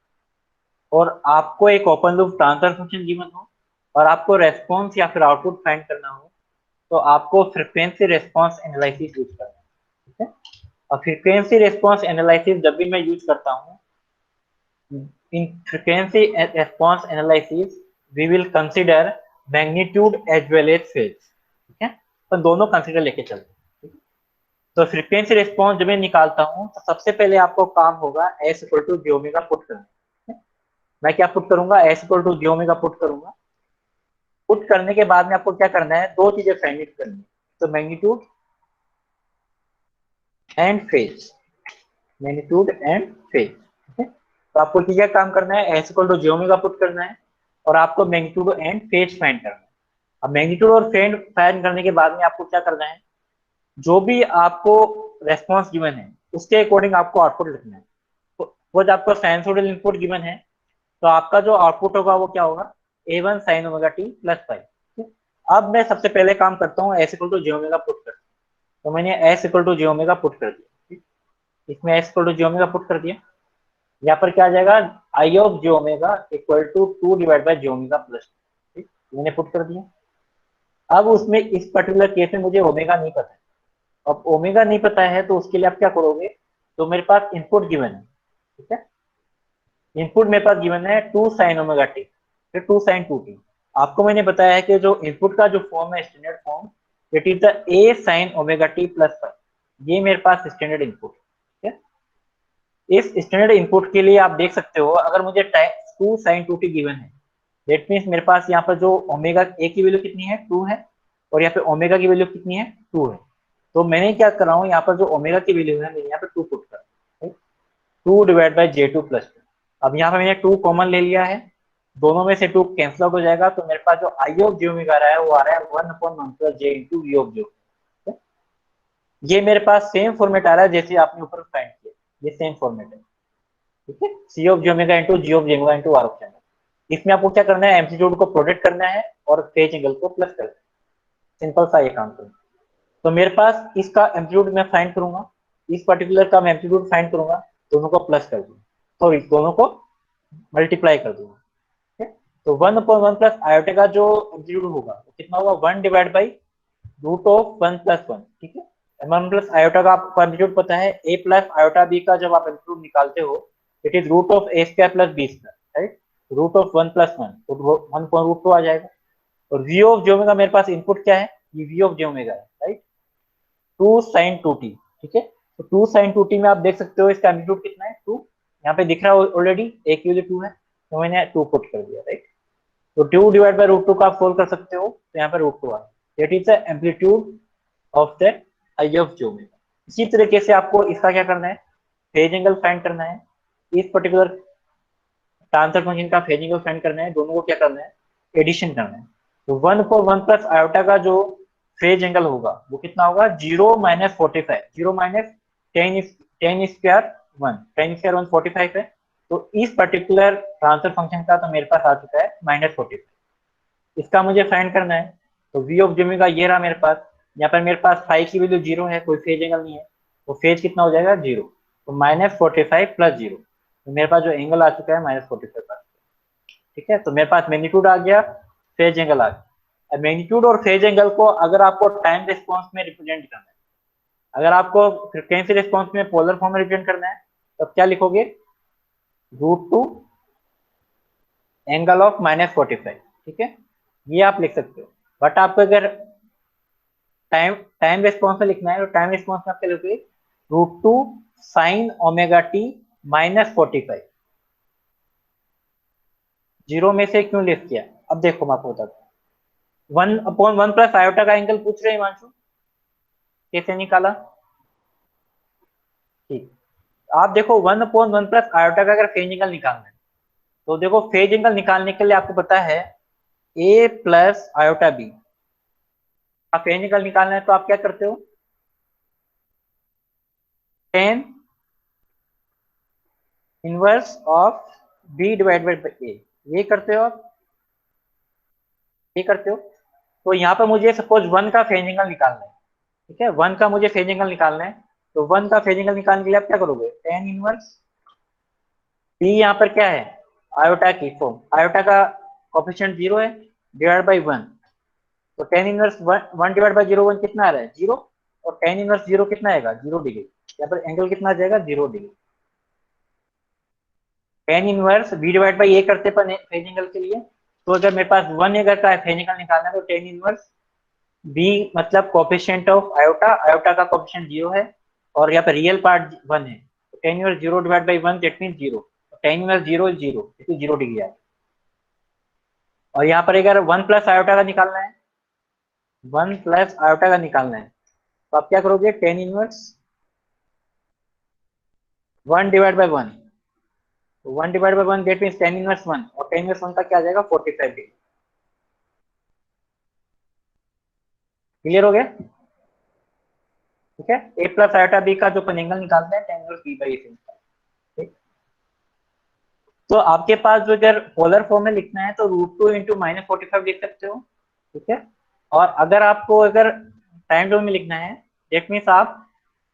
और आपको एक open loop transfer function given हो और आपको रेस्पॉन्स या फिर आउटपुट फाइंड करना हो, तो आपको फ्रीक्वेंसी रेस्पॉन्स एनालिसिस यूज करना है। ठीक है, और फ्रीक्वेंसी रेस्पॉन्स एनालिसिस जब भी मैं यूज करता हूँ, in frequency response analysis we will consider magnitude as well as phase. ठीक है, तो दोनों कंसिडर लेके चलते हैं। तो फ्रीक्वेंसी रिस्पॉन्स जब मैं निकालता हूँ तो सबसे पहले आपको काम होगा S equal to j omega put करना। मैं क्या पुट करूंगा, S equal to j omega put करूंगा। पुट करने के बाद में आपको क्या करना है, दो चीजें फाइंड करनी है, तो magnitude and phase, magnitude and phase. ठीक है, तो आपको क्या काम करना है, S equal to j omega put करना है, और आपको मैग्नीट्यूड एंड फेज फाइंड करना है। अब मैग्नीट्यूड और फेज फाइंड करने के बाद में आपको क्या करना है, जो भी आपको रेस्पॉन्स गिवन है उसके अकॉर्डिंग आपको आउटपुट लिखना है। तो वो जब आपको साइनसोइडल इनपुट गिवन है, तो आपका जो आउटपुट होगा वो क्या होगा, A1 sign omega t plus 5। अब मैं सबसे पहले काम करता हूँ S equal to j omega put कर, तो मैंने S equal to j omega put कर दिया। इसमें S equal to j omega put कर दिया, यहाँ पर क्या आ जाएगा, I of j omega equal to 2 divide by j omega plus, मैंने पुट कर दिया। अब उसमें इस पर्टिकुलर केस में मुझे ओमेगा नहीं पता है, अब ओमेगा नहीं पता है तो उसके लिए आप क्या करोगे, तो मेरे पास इनपुट गिवन है। ठीक है, इनपुट मेरे पास गिवन है 2 साइन ओमेगा टी, फिर 2 साइन 2t। आपको मैंने बताया है कि जो इनपुट का जो फॉर्म है standard form, it is the a sign omega t plus 5, ये मेरे पास स्टैंडर्ड इनपुट है। इस स्टैंडर्ड इनपुट के लिए आप देख सकते हो, अगर मुझे 2 साइन 2t गिवन है, दैट मीन्स मेरे पास यहाँ पर जो ओमेगा ए की वैल्यू कितनी है, 2 है, और यहाँ पे ओमेगा की वैल्यू कितनी है, 2 है। तो मैंने क्या कर रहा हूँ, यहाँ पर जो ओमेगा की वैल्यू है मैंने यहाँ पे 2 पुट कर, 2 डिवाइड बाई J2 प्लस 2। अब यहाँ पे मैंने 2 कॉमन ले लिया है, दोनों में से 2 कैंसिल आउट हो जाएगा, तो मेरे पास जो आई ऑफ j ओमेगा आ रहा है वो आ रहा है 1/1 plus j into V of j। ये मेरे पास सेम फॉर्मेट आ रहा है जैसे आपने ऊपर फाइंड किया, ये सेम फॉर्मेट है। ठीक है, C of j omega into G of j omega into R of j। इसमें आपको क्या करना है, एम्पलीट्यूड को प्रोडक्ट करना है और फेज एंगल को प्लस करना है, सिंपल सा ये काम करूँ। तो मेरे पास इसका एम्पलीट्यूड मैं फाइंड करूंगा, इस पर्टिकुलर का मैं एम्पलीट्यूड फाइंड करूंगा, दोनों को प्लस कर दूंगा, सॉरी दोनों को मल्टीप्लाई कर दूंगा। ठीक है, तो 1/1 प्लस आयोटा का जो एम्पलीट्यूड होगा वो कितना होगा, 1 डिवाइड बाई √1 प्लस 1। ठीक है, 1 प्लस आयोटा का आपको एम्पलीट्यूड पता है, a प्लस आयोटा b का जब आप एम्पलीट्यूड निकालते हो, it is √a² plus b², right, √1 plus 1, तो 1/√2 आ जाएगा। और v ऑफ j ओमेगा मेरे पास इनपुट क्या है, ये v ऑफ j ओमेगा है, राइट, 2 साइन 2t। ठीक है, तो 2 साइन 2t में आप देख सकते हो इसका एम्पलीट्यूड कितना है, 2, यहाँ पे दिख रहा है ऑलरेडी, a की वैल्यू 2 है, तो मैंने 2 पुट कर दिया, राइट। तो 2 डिवाइड बाय √2 का आप सोल्व कर सकते हो, तो यहाँ पे √2 आ गया, that is the amplitude of the I of j omega. इसी तरीके से आपको इसका क्या करना है, फेज एंगल फाइंड करना है, इस पर्टिकुलर ट्रांसफर फंक्शन का फेज एंगल फाइंड करना है, दोनों को क्या करना है, एडिशन करना है। तो 1/1 प्लस आयोटा का जो फेज एंगल होगा वो कितना होगा, 0-45, 0 - 10 स्क्वायर 1 है। तो इस पर्टिकुलर ट्रांसफर फंक्शन का तो मेरे पास आ चुका है -45, इसका मुझे फाइंड करना है। तो वी ऑफ जिमी का ये रहा मेरे पास, यहाँ पर मेरे पास फाइव की वैल्यू 0 है, कोई फेज एंगल नहीं है, तो फेज कितना हो जाएगा 0। तो -45 + 0, तो मेरे पास जो एंगल आ चुका है -45 का। ठीक है, तो मेरे पास मैग्नीट्यूड आ गया, फेज एंगल आ गया। मैग्नीट्यूड और फेज एंगल को अगर आपको टाइम रिस्पॉन्स में रिप्रेजेंट करना है, अगर आपको फ्रीक्वेंसी रिस्पॉन्स में पोलर फॉर्म में रिप्रेजेंट करना है, तो क्या लिखोगे, √2 एंगल ऑफ -45। ठीक है, ये आप लिख सकते हो। बट आपको अगर टाइम टाइम रिस्पॉन्स में लिखना है, तो टाइम रिस्पॉन्स में आप क्या लिखोगे, √2 sin ω t -45। जीरो में से क्यों लिस्ट किया, अब देखो मैं आपको बताता हूँ। 1/1 प्लस आयोटा का एंगल पूछ रहे हैं हिमांशु, कैसे निकाला। ठीक, आप देखो 1/1 प्लस आयोटा का अगर फेज एंगल निकालना है, तो देखो फेज एंगल निकालने के लिए आपको पता है a प्लस आयोटा b, आप फेज एंगल निकालना है तो आप क्या करते हो, 10 inverse of b divide by a, ये करते हो आप, ये करते हो। तो यहाँ पर मुझे सपोज 1 का फेज एंगल निकालना है, ठीक है, 1 का मुझे फेज एंगल निकालना है। तो 1 का फेज एंगल निकालने के लिए आप क्या करोगे, 10 इनवर्स b, यहाँ पर क्या है, आयोटा की फॉर्म, आयोटा का कोफिशिएंट 0 है, डिवाइड बाई 1। तो 10 इनवर्स 1 डिवाइड बाई 0, 1 कितना आ रहा है, 0। और 10 इनवर्स 0 कितना आएगा, 0 डिग्री। यहाँ पर एंगल कितना आ जाएगा, 0 degree. 10 inverse b divide by a करते पर फेज एंगल के लिए, तो अगर मेरे पास 1 एंगल का फेज एंगल निकालना है, तो 10 इनवर्स बी मतलब कोफिशिएंट ऑफ आयोटा, आयोटा का कोफिशिएंट 0 है, और यहाँ पर रियल पार्ट 1 है, तो 10 inverse 0 divide by 1 that mean 0। 10 inverse 0 0, 0 degree आ गया। और यहाँ पर अगर 1 प्लस आयोटा का निकालना है, 1 प्लस आयोटा का निकालना है, तो आप क्या करोगे, 10 इनवर्स 1 डिवाइड बाई 1, तो 1 divide by 1 that means 10 inverse 1, और 10 इनवर्स 1 का क्या आ जाएगा, 45 डिग्री। क्लियर हो गया। ठीक है, a प्लस आयोटा b का जो अपन एंगल निकालते हैं 10 इनवर्स b बाई ए। ठीक, तो आपके पास जो अगर पोलर फॉर्म में लिखना है, तो √2 इंटू -45 लिख सकते हो। ठीक है, और अगर आपको अगर टाइम डोमेन में लिखना है, दैट मीन्स आप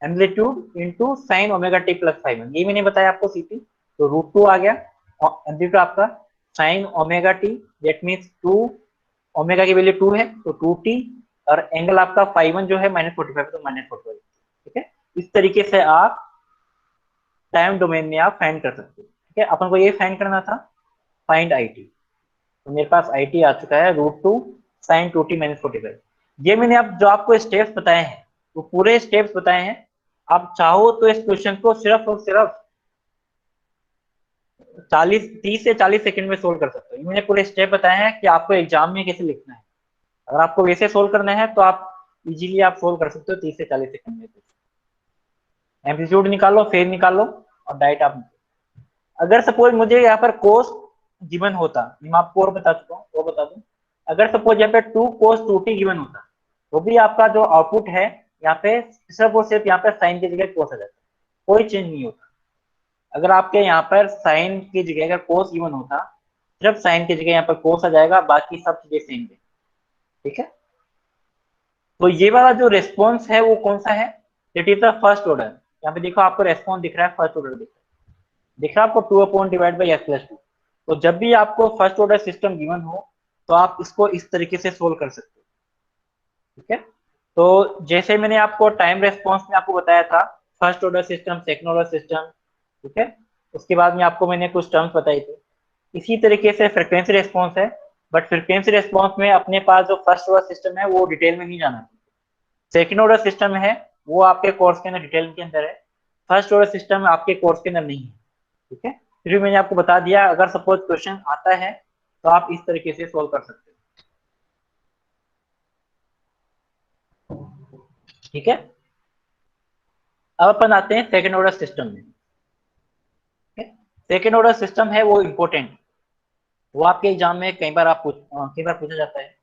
amplitude into sine omega t plus 5, ये मैंने बताया आपको सीपी। तो √2 आ गया, और एम्पलीट्यूड आपका sign omega T, that means 2, omega की वैल्यू 2 है तो 2t, और एंगल आपका φ1 जो है -45, तो -45। ठीक है, इस तरीके से आप टाइम डोमेन में आप फाइंड कर सकते हो। ठीक है, अपन को ये फाइंड करना था, फाइंड आई टी। तो मेरे पास आई टी आ चुका है, √2 sin 2t - 45। ये मैंने अब जो आपको स्टेप्स बताए हैं, वो पूरे स्टेप्स बताए हैं। आप चाहो तो इस क्वेश्चन को सिर्फ और सिर्फ 30 से 40 सेकंड में सोल्व कर सकते हो। ये मैंने पूरे स्टेप बताए हैं कि आपको एग्जाम में कैसे लिखना है। अगर आपको वैसे सोल्व करना है तो आप इजीली आप सोल्व कर सकते हो 30 से 40 सेकंड में। एम्पलीट्यूड निकालो, फेज निकालो, और डाइट आप, अगर सपोज मुझे यहाँ पर कोस गिवन होता, मैं आपको और बता चुका हूँ, वो बता दूं, अगर सपोज यहाँ पे 2 cos 2t गिवन होता, तो भी आपका जो आउटपुट है यहाँ पे सिर्फ और सिर्फ यहाँ पर साइन की जगह कोस आ जाता, कोई चेंज नहीं होता। अगर आपके यहाँ पर साइन की जगह अगर कोस गिवन होता, सिर्फ साइन की जगह यहाँ पर कोस आ जाएगा, बाकी सब चीजें सेम है। ठीक है, तो ये वाला जो रेस्पॉन्स है वो कौन सा है, it is the first order. यहाँ पे देखो आपको रेस्पॉन्स दिख रहा है, फर्स्ट ऑर्डर दिख रहा है आपको, 2/डिवाइड बाई s+2। तो जब भी आपको फर्स्ट ऑर्डर सिस्टम गिवन हो, तो आप इसको इस तरीके से सोल्व कर सकते हो। ठीक है, तो जैसे मैंने आपको टाइम रेस्पॉन्स में आपको बताया था, first order system, second order system, ठीक है, उसके बाद में आपको मैंने कुछ टर्म्स बताई थी। इसी तरीके से फ्रिक्वेंसी रेस्पॉन्स है, बट फ्रिक्वेंसी रेस्पॉन्स में अपने पास जो फर्स्ट ऑर्डर सिस्टम है वो डिटेल में नहीं जाना। सेकंड ऑर्डर सिस्टम है वो आपके कोर्स के अंदर डिटेल के अंदर है, फर्स्ट ऑर्डर सिस्टम आपके कोर्स के अंदर नहीं है। ठीक है, फिर भी मैंने आपको बता दिया, अगर सपोज क्वेश्चन आता है तो आप इस तरीके से सोल्व कर सकते हो। ठीक है, अब अपन आते हैं सेकंड ऑर्डर सिस्टम में। सेकेंड ऑर्डर सिस्टम है वो इम्पोर्टेंट, वो आपके एग्जाम में कई बार पूछा जाता है।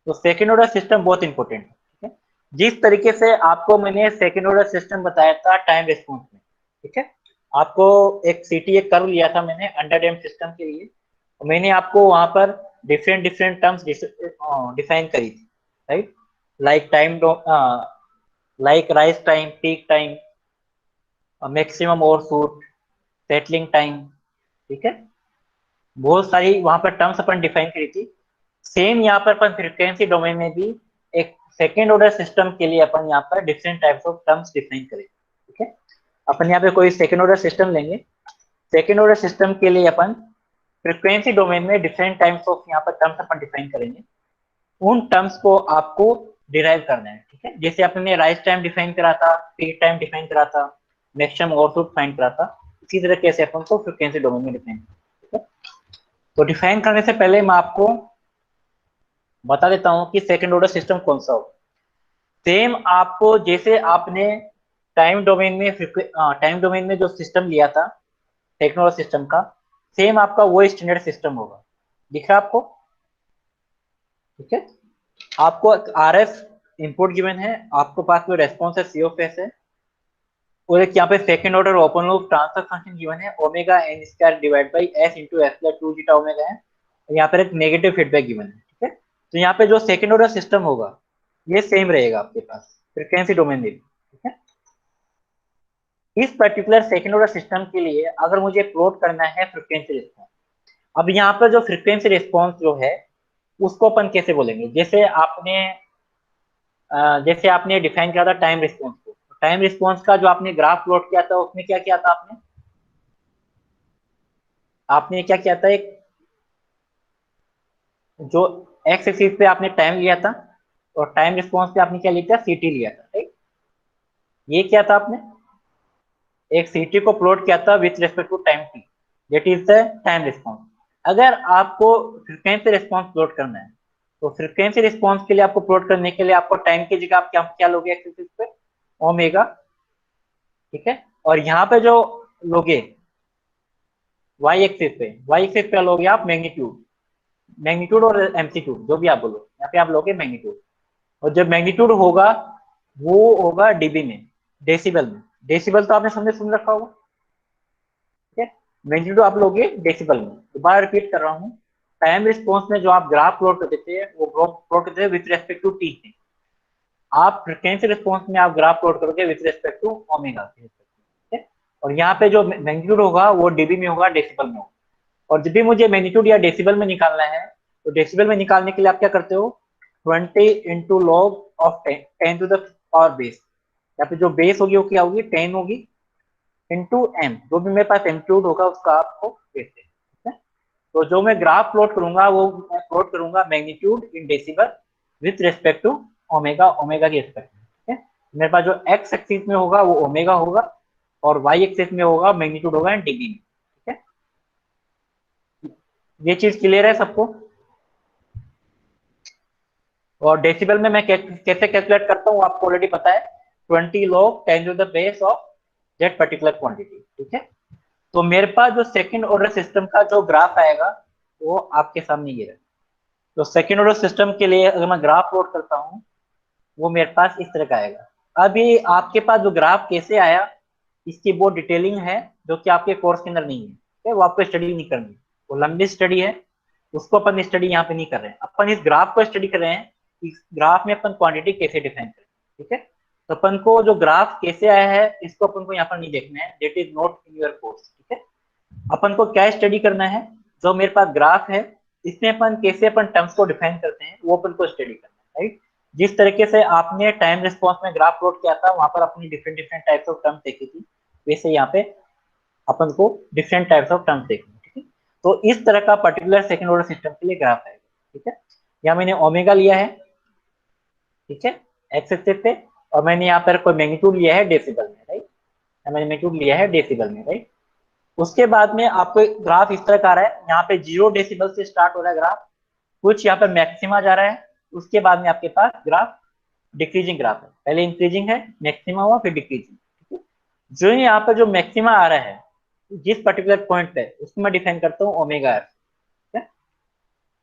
तो सेकेंड ऑर्डर सिस्टम बहुत इंपॉर्टेंट है, ठीक है। जिस तरीके से आपको मैंने सेकेंड ऑर्डर सिस्टम बताया था टाइम रिस्पॉन्स में, ठीक है, आपको एक सीटी कर्व लिया था मैंने अंडर डैम सिस्टम के लिए, और मैंने आपको वहां पर डिफरेंट डिफरेंट टर्म्स डिफाइन करी थी, right, like time, like rise time, peak time, maximum overshoot, settling time, ठीक है, बहुत सारी वहां पर टर्म्स अपन डिफाइन करी थी। सेम यहाँ पर अपन फ्रीक्वेंसी डोमेन में भी एक सेकेंड ऑर्डर सिस्टम के लिए अपन यहाँ पर different types of terms define करेंगे, ठीक है। अपन यहाँ पे कोई सेकेंड ऑर्डर सिस्टम लेंगे, सेकेंड ऑर्डर सिस्टम के लिए अपन फ्रीक्वेंसी डोमेन में डिफरेंट टाइप्स ऑफ यहाँ पर टर्म्स अपन डिफाइन करेंगे। उन टर्म्स को आपको डिराइव करना है, ठीक है। जैसे अपने राइज टाइम डिफाइन करा था, पीक टाइम डिफाइन करा था, मैक्सिमम ओवरशूट फाइंड करा था, इसी तरह कैसे अपन को फ्रीक्वेंसी डोमेन में डिफाइन, ठीक है। तो डिफाइन करने से पहले मैं आपको बता देता हूं कि सेकंड ऑर्डर सिस्टम कौन सा हो। सेम आपको जैसे आपने टाइम डोमेन में जो सिस्टम लिया था सेकंड ऑर्डर सिस्टम का, सेम आपका वो स्टैंडर्ड सिस्टम होगा, दिख रहा है आपको, ठीक है। आपको आर एफ इनपुट गिवन है, आपको पास में रेस्पॉन्स है, सी ऑफ एस है, और एक यहाँ पे second order open loop transfer function given है, omega n square divide by s into s plus 2 zeta omega है, और यहाँ पर एक नेगेटिव फीडबैक गिवन है, ठीक है। तो यहाँ पे जो सेकंड ऑर्डर सिस्टम होगा ये सेम रहेगा आपके पास फ्रीक्वेंसी डोमेन में भी, ठीक है। इस पर्टिकुलर सेकंड ऑर्डर सिस्टम के लिए अगर मुझे प्लॉट करना है फ्रीक्वेंसी रिस्पॉन्स, अब यहाँ पर जो फ्रीक्वेंसी रिस्पॉन्स जो है उसको अपन कैसे बोलेंगे, जैसे आपने डिफाइन किया था टाइम रिस्पॉन्स को, टाइम रिस्पॉन्स का जो आपने ग्राफ प्लॉट किया था उसमें क्या किया था आपने आपने क्या किया था, एक जो एक्स एक्सिस पे आपने टाइम लिया था और टाइम रिस्पॉन्स पे आपने क्या लिया था, सीटी लिया था, राइट। ये क्या था, आपने एक सीटी को प्लॉट किया था with respect to time T, that is the time response. अगर आपको फ्रीक्वेंसी रिस्पॉन्स प्लॉट करना है तो फ्रीक्वेंसी रिस्पॉन्स के लिए आपको प्लॉट करने के लिए आपको टाइम की जगह आप क्या क्या लोगे एक्स एक्सिस पे, ओमेगा, ठीक है। और यहाँ पे जो लोगे वाई एक्सिस पे लोगे आप मैग्नीट्यूड, मैग्नीट्यूड और एम्पलीट्यूड जो भी आप बोलो, यहाँ पे आप लोगे मैग्नीट्यूड, और जब मैग्नीट्यूड होगा वो होगा डीबी में, डेसिबल में, डेसिबल तो आपने समझे सुन रखा होगा, ठीक है। मैग्नीट्यूड आप लोगे डेसिबल में। दोबारा रिपीट कर रहा हूँ, टाइम रिस्पॉन्स में जो आप ग्राफ प्लॉट करते थे वो प्लॉट करते थे विथ रेस्पेक्ट टू टी, आप फ्रीक्वेंसी रिस्पॉन्स में आप ग्राफ प्लॉट करोगे विथ रेस्पेक्ट टू ओमेगा, ठीक है। और यहाँ पे जो मैग्नीट्यूड होगा वो डीबी में होगा, डेसिबल में होगा। और जब भी मुझे मैग्नीट्यूड या डेसिबल में निकालना है तो डेसिबल में निकालने के लिए आप क्या करते हो, 20 into log of 10 to the power base, यहाँ पे जो बेस होगी वो क्या होगी, 10 होगी, इंटू एम, जो भी मेरे पास एम्पलीट्यूड होगा उसका आपको बेस है, ठीक है। तो जो मैं ग्राफ प्लॉट करूंगा वो मैं प्लॉट करूंगा magnitude in decibel with respect to omega, omega के रिस्पेक्ट में, ठीक है। मेरे पास जो एक्स एक्सिस में होगा वो ओमेगा होगा और वाई एक्सिस में होगा मैग्नीट्यूड होगा इन डीबी में, ठीक है। ये चीज क्लियर है सबको। और डेसिबल में मैं कैसे कैलकुलेट करता हूँ आपको ऑलरेडी पता है, 20 log 10 to the base of that particular quantity, ठीक है। तो मेरे पास जो सेकंड ऑर्डर सिस्टम का जो ग्राफ आएगा वो आपके सामने ये है। तो सेकंड ऑर्डर सिस्टम के लिए अगर मैं ग्राफ प्लॉट करता हूँ वो मेरे पास इस तरह का आएगा। अभी आपके पास जो ग्राफ कैसे आया इसकी बहुत डिटेलिंग है जो कि आपके कोर्स के अंदर नहीं है, ठीक है, वो आपको स्टडी नहीं करनी, वो लंबी स्टडी है, उसको अपन स्टडी यहाँ पे नहीं कर रहे हैं, अपन इस ग्राफ को स्टडी कर रहे हैं, इस ग्राफ में अपन क्वांटिटी कैसे डिफाइन करें, ठीक है। तो अपन को जो ग्राफ कैसे आया है इसको अपन को यहाँ पर नहीं देखना है, that is not in your course, ठीक है। अपन को क्या स्टडी करना है, जो मेरे पास ग्राफ है इसमें अपन कैसे अपन टर्म्स को डिफाइन करते हैं वो अपन को स्टडी करना है, राइट। जिस तरीके से आपने टाइम रिस्पॉन्स में ग्राफ प्लॉट किया था वहां पर अपनी different different types of terms देखी थी, वैसे यहाँ पे अपन को डिफरेंट टाइप्स ऑफ टर्म्स देखने, ठीक है। तो इस तरह का पर्टिकुलर सेकंड ऑर्डर सिस्टम के लिए ग्राफ है, ठीक है। यहाँ मैंने ओमेगा लिया है, ठीक है, एक्स एक्सिस पे, और मैंने यहाँ पर कोई मैग्नीट्यूड लिया है डेसिबल में, राइट, मैंने मैग्नीट्यूड लिया है डेसिबल में, राइट। उसके बाद में आपको ग्राफ इस तरह का आ रहा है, यहाँ पे 0 डेसिबल से स्टार्ट हो रहा है ग्राफ, कुछ यहाँ पे मैक्सिमा जा रहा है, उसके बाद में आपके पास ग्राफ डिक्रीजिंग ग्राफ है, पहले इंक्रीजिंग है, मैक्सिमा हुआ फिर डिक्रीजिंग, ठीक है। जो यहाँ पे जो मैक्सिमा आ रहा है जिस पर्टिकुलर पॉइंट पे उसको मैं डिफाइन करता हूँ ओमेगा एफ, ठीक है।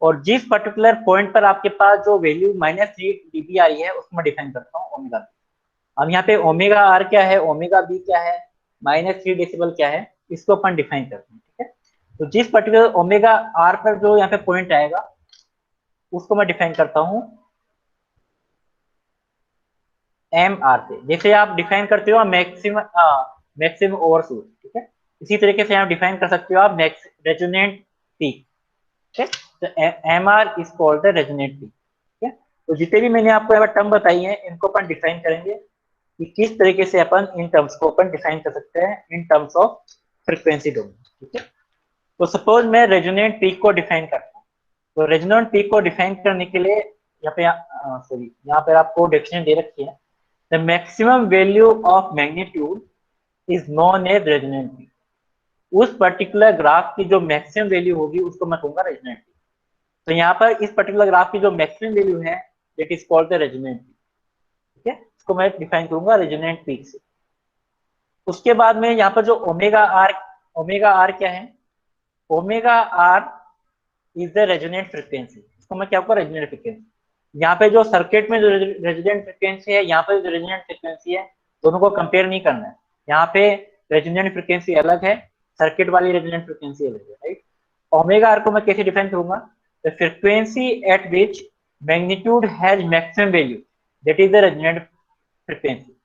और जिस पर्टिकुलर पॉइंट पर आपके पास जो वैल्यू -3 dB आ रही है उसको मैं डिफाइन करता हूँ ओमेगा बी। अब यहाँ पे ओमेगा आर क्या है, ओमेगा बी क्या है, -3 डेसिबल क्या है, इसको अपन डिफाइन करते हैं, ठीक है। तो जिस पर्टिकुलर ओमेगा आर पर जो यहाँ पे पॉइंट आएगा उसको मैं डिफाइन करता हूँ एम आर से। जैसे आप डिफाइन करते हो मैक्सिमम ओवरशूट, ठीक है, इसी तरीके से आप डिफाइन कर सकते हो आप रेजोनेंट पीक, ठीक है। तो M R is called the resonant peak, ठीक है। तो जितने भी मैंने आपको यहाँ टर्म बताई है इनको अपन डिफाइन करेंगे कि किस तरीके से अपन इन टर्म्स को अपन डिफाइन कर सकते हैं in terms of frequency domain, ठीक है। तो सपोज मैं रेजोनेंट पीक को डिफाइन करता हूँ, तो रेजोनेंट पीक को डिफाइन करने के लिए यहाँ पे सॉरी यहाँ पे आपको डेफिनेशन दे रखी है, the maximum value of magnitude is known as resonant peak. उस पर्टिकुलर ग्राफ की जो मैक्सिमम वैल्यू होगी उसको मैं कहूंगा रेजोनेंट पीक। तो यहाँ पर इस पर्टिकुलर ग्राफ की जो मैक्सिमम वैल्यू है that is called the resonant peak, ठीक है। इसको मैं डिफाइन करूंगा रेजोनेंट पीक से। उसके बाद में यहाँ पर जो ओमेगा आर क्या है, omega R is the resonant frequency. इसको मैं क्या कहूँगा रेजोनेंट फ्रीक्वेंसी। यहाँ पे जो सर्किट में जो रेजोनेंट फ्रीक्वेंसी है, यहाँ पे जो रेजोनेंट फ्रीक्वेंसी है, दोनों को कंपेयर नहीं करना है। यहाँ पे रेजोनेंट फ्रीक्वेंसी अलग है, सर्किट वाली रेजोनेंट फ्रीक्वेंसी अलग है, राइट। ओमेगा आर को मैं कैसे डिफाइन करूंगा, the frequency eight which magnitude has maximum value that is the resonant frequency.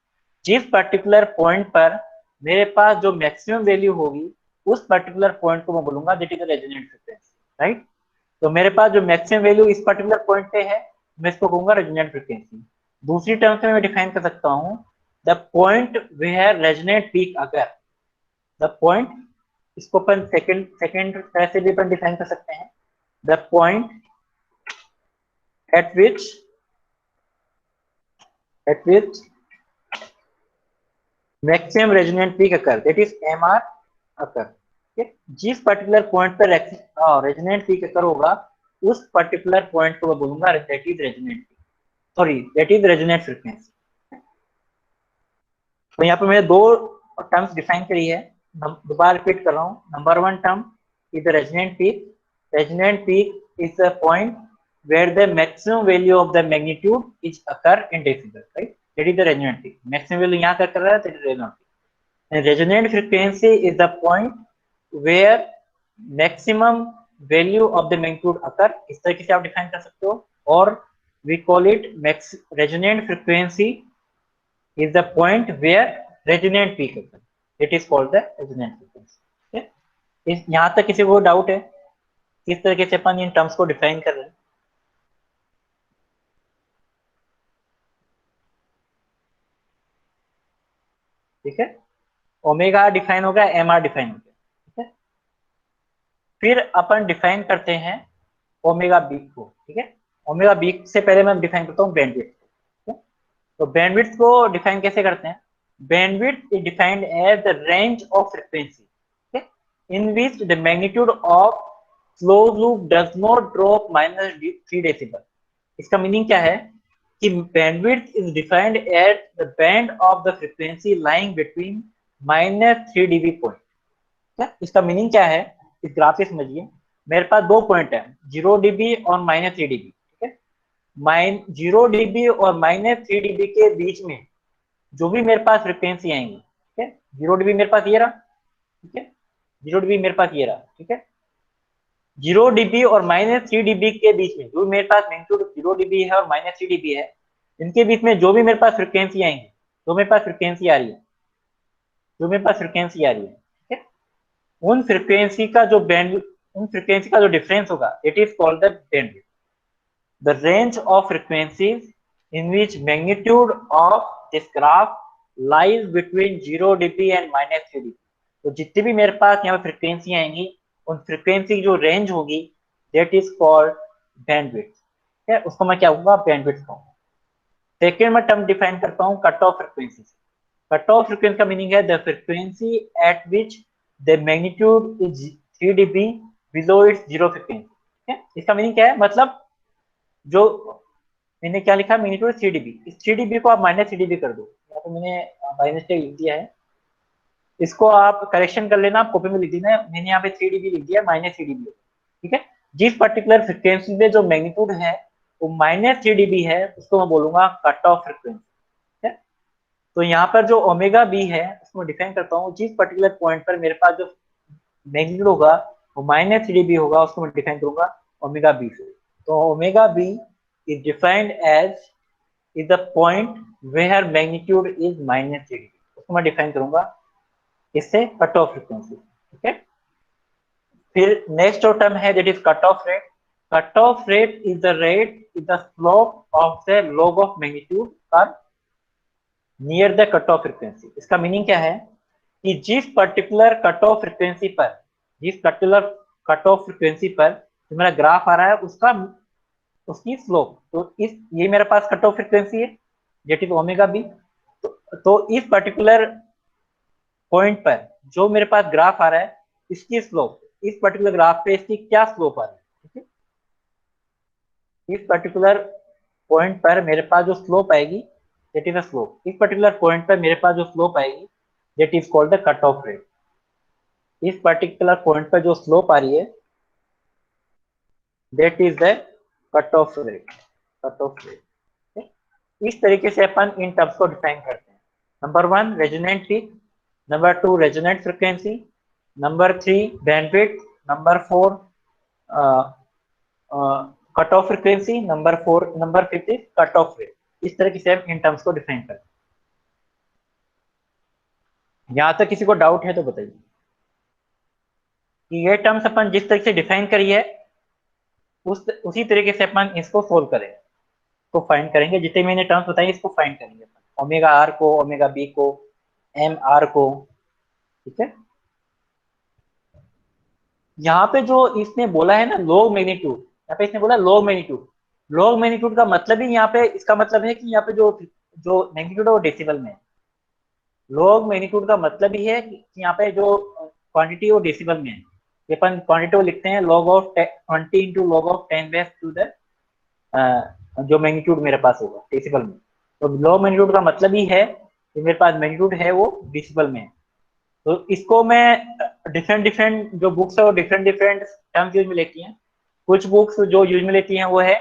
जिस पर्टिकुलर पॉइंट पर मेरे पास जो मैक्सिमम वैल्यू होगी उस पर्टिकुलर पॉइंट को मैं बोलूंगा that is the resonant frequency, right. तो मेरे पास जो मैक्सिमम वैल्यू इस पर्टिकुलर पॉइंट पे है मैं इसको कहूंगा रेजोनेंट फ्रीक्वेंसी। दूसरी टर्म से मैं डिफाइन कर सकता हूँ the point where resonant peak अगर, द पॉइंट, इसको अपन सेकंड सेकंड तरह से भी अपन डिफाइन कर सकते हैं, the point at which maximum resonant peak occur that is M R occur, ठीक है। जिस पर्टिकुलर पॉइंट पर रेजोनेंट पीक अकर होगा उस पर्टिकुलर पॉइंट को मैं बोलूंगा that is resonant, sorry that is resonant frequency. तो यहाँ पे मैंने दो टर्म्स डिफाइन करी है, दोबारा रिपीट कर रहा हूँ। Number one term is the resonant peak. Resonant peak is the point where the maximum value of the magnitude is occur in decibel, right? That is the resonant peak. Maximum value यहाँ कर रहा है, that is resonant peak. And resonant frequency is the point where maximum value of the magnitude occur. इस तरीके से आप define कर सकते हो। और we call it resonant frequency is the point where resonant peak occur. It is called the resonant frequency. Okay? यहाँ तक किसी को डाउट है किस तरीके से अपन इन टर्म्स को डिफाइन कर रहे हैं? ठीक है, ओमेगा डिफाइन हो गया, एम आर डिफाइन हो गया, ठीक है। फिर अपन डिफाइन करते हैं ओमेगा बी को, ठीक है। ओमेगा बी से पहले मैं डिफाइन करता हूँ बैंडविड्थ, ठीक है। तो बैंडविड्थ को डिफाइन कैसे करते हैं, bandwidth is defined as the range of frequency, ठीक है, in which the magnitude of close loop does not drop -3 decibel. इसका मीनिंग क्या है कि bandwidth is defined at the band of the frequency lying between -3 dB point. क्या इसका meaning क्या है, इस ग्राफ से समझिए। मेरे पास दो पॉइंट है, 0 dB और -3 dB, ठीक है। 0 dB और -3 dB के बीच में जो भी मेरे पास फ्रिक्वेंसी आएंगी, ठीक है। 0 dB मेरे पास ये रहा, ठीक है। 0 dB मेरे पास ये रहा, ठीक है। 0 dB और -3 dB के बीच में जो मेरे पास मैग्नीट्यूड 0 dB है और -3 dB है, इनके बीच में जो भी मेरे पास फ्रिक्वेंसी आएंगी, जो मेरे पास फ्रिक्वेंसी आ रही है, जो मेरे पास फ्रिक्वेंसी आ रही है, ठीक है, उन फ्रिक्वेंसी का जो उन फ्रिक्वेंसी का जो डिफरेंस होगा it is called the bandwidth. The range of frequencies in which magnitude of this graph lies between 0 dB and -3 dB। तो जितनी भी मेरे पास यहाँ पे फ्रिक्वेंसी आएंगी उन फ्रिक्वेंसी की जो रेंज होगी दैट इज कॉल्ड बैंडविड्थ, ठीक है। उसको मैं क्या कहूँगा, बैंडविड्थ कहूँगा। सेकेंड में टर्म डिफाइन करता हूँ cut off frequency. Cut off frequency का मीनिंग है the frequency eight which the magnitude is 3 dB below it's zero frequency, ठीक है। इसका मीनिंग क्या है, मतलब जो मैंने क्या लिखा, मैग्नीट्यूड 3 dB, इस 3 dB को आप -3 dB कर दो, यहाँ पे मैंने बाय मिस्टेक लिख दिया है। इसको आप करेक्शन कर लेना, आप कॉपी में लिख देना, मैंने यहाँ पे 3 dB लिख दिया, -3 dB, ठीक है। जिस पर्टिकुलर फ्रिक्वेंसी पे जो मैग्नीट्यूड है वो -3 dB है, उसको मैं बोलूंगा कट ऑफ फ्रिक्वेंसी, है। तो यहाँ पर जो ओमेगा बी है उसको डिफाइन करता हूँ, जिस पर्टिकुलर पॉइंट पर मेरे पास जो मैग्नीट्यूड होगा वो -3 dB होगा, उसको मैं डिफाइन करूंगा ओमेगा बी से। तो omega B is defined as is the point where magnitude is -3 dB, उसको मैं डिफाइन करूंगा इससे कट ऑफ फ्रीक्वेंसी, ठीक है। फिर नेक्स्ट जो टर्म है that is cut off rate. Cut off rate is the rate is the slope of the log of magnitude curve near the cut off frequency. इसका meaning क्या है कि जिस पर्टिकुलर कट ऑफ फ्रीक्वेंसी पर, जिस particular cut off frequency पर जो मेरा ग्राफ आ रहा है उसका, उसकी स्लोप, तो इस, ये मेरे पास कट ऑफ फ्रीक्वेंसी है दैट इज ओमेगा बी। तो इस पर्टिकुलर पॉइंट पर जो मेरे पास ग्राफ आ रहा है इसकी स्लोप, इस पर्टिकुलर ग्राफ पे इसकी क्या स्लोप आ रही है, ठीक है। इस पर्टिकुलर पॉइंट पर मेरे पास जो स्लोप आएगी दैट इज अ स्लोप, इस पर्टिकुलर पॉइंट पर मेरे पास जो स्लोप आएगी that is called the cut off rate. इस पर्टिकुलर पॉइंट पर जो स्लोप आ रही है that is the cut off rate, cut off rate. इस तरीके से अपन इन टर्म्स को डिफाइन करते हैं। Number 1 resonant peak, number 2 resonant frequency, number 3 bandwidth, number 4 cut off frequency, number 5 is cut off rate. इस तरह से हम इन टर्म्स को डिफाइन करते हैं। यहाँ तक किसी को डाउट है तो बताइए कि ये टर्म्स अपन जिस तरह से डिफाइन करी है उसी तरीके से अपन इसको सोल्व करेंगे, को फाइंड करेंगे। जितने मैंने टर्म्स बताए इसको फाइंड करेंगे अपन, ओमेगा आर को, ओमेगा बी को, एम आर को, ठीक है। यहाँ पे जो इसने बोला है ना लॉग मैग्नीट्यूड, यहाँ पे इसने बोला लॉग मैग्नीट्यूड। लॉग मैग्नीट्यूड का मतलब ही यहाँ पे, इसका मतलब है कि यहाँ पे जो जो मैग्नीट्यूड है वो डेसिबल में है। लॉग मैग्नीट्यूड का मतलब ही है कि यहाँ पे जो क्वांटिटी है वो डेसिबल में है। ये अपन क्वांटिटी को लिखते हैं log of 20 into log of 10⁻², जो मैग्नीट्यूड मेरे पास होगा डेसिबल में। तो लॉग मैग्नीट्यूड का मतलब ही है कि मेरे पास मैग्नीट्यूड है वो डेसिबल में है। तो इसको मैं डिफरेंट डिफरेंट जो बुक्स है वो डिफरेंट डिफरेंट टर्म्स यूज में लेती हैं। कुछ बुक्स जो यूज में लेती हैं वो है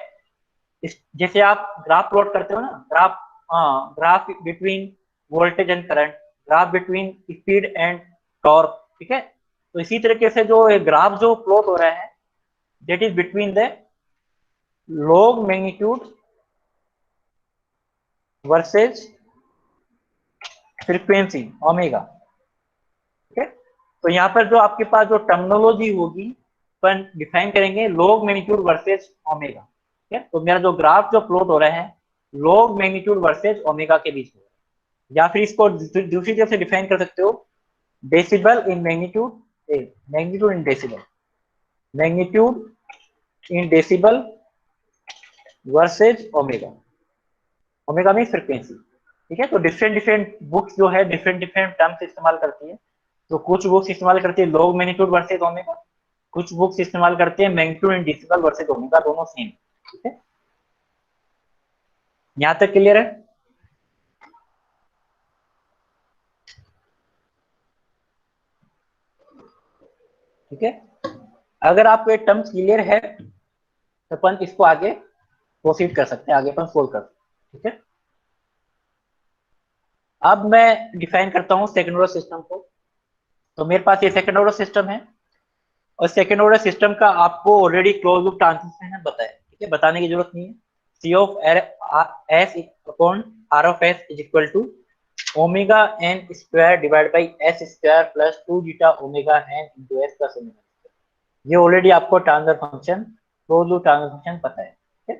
जैसे आप ग्राफ प्लॉट करते हो ना, ग्राफ, हाँ, graph between voltage and current, graph between speed and torque, ठीक है। तो इसी तरीके से जो ग्राफ जो प्लॉट हो रहा है that is between the log magnitude versus frequency omega, ठीक है। तो यहाँ पर जो आपके पास जो टर्मिनोलॉजी होगी अपन डिफाइन करेंगे लॉग मैग्नीट्यूड वर्सेज ओमेगा, ठीक है। तो मेरा जो ग्राफ जो प्लॉट हो रहा है लॉग मैग्नीट्यूड वर्सेज ओमेगा के बीच में, या फिर इसको दूसरी तरफ से डिफाइन कर सकते हो decibel in magnitude, magnitude in decibel, magnitude in decibel versus omega, omega mean frequency, ठीक है। तो डिफरेंट डिफरेंट बुक्स जो है डिफरेंट डिफरेंट टर्म्स इस्तेमाल करती है। तो कुछ बुक्स इस्तेमाल करती है लॉग मैग्नीट्यूड वर्सेज ओमेगा, कुछ बुक्स इस्तेमाल करते हैं magnitude in decibel versus omega, दोनों सेम, ठीक है। यहाँ तक क्लियर है? ठीक है। अगर आपको ये टर्म्स क्लियर है तो अपन इसको आगे प्रोसीड कर सकते हैं, आगे अपन सोल्व कर सकते हैं, ठीक है। अब मैं डिफाइन करता हूँ सेकंड ऑर्डर सिस्टम को। तो मेरे पास ये सेकंड ऑर्डर सिस्टम है और सेकंड ऑर्डर सिस्टम का आपको ऑलरेडी क्लोज लूप ट्रांजिशन बताया, ठीक है, बताने की जरूरत नहीं है। C of s upon R of s is equal to omega n square divide by s square plus 2 zeta omega n into s plus omega. ये ऑलरेडी आपको transfer function, close loop transfer function पता है, ठीक है।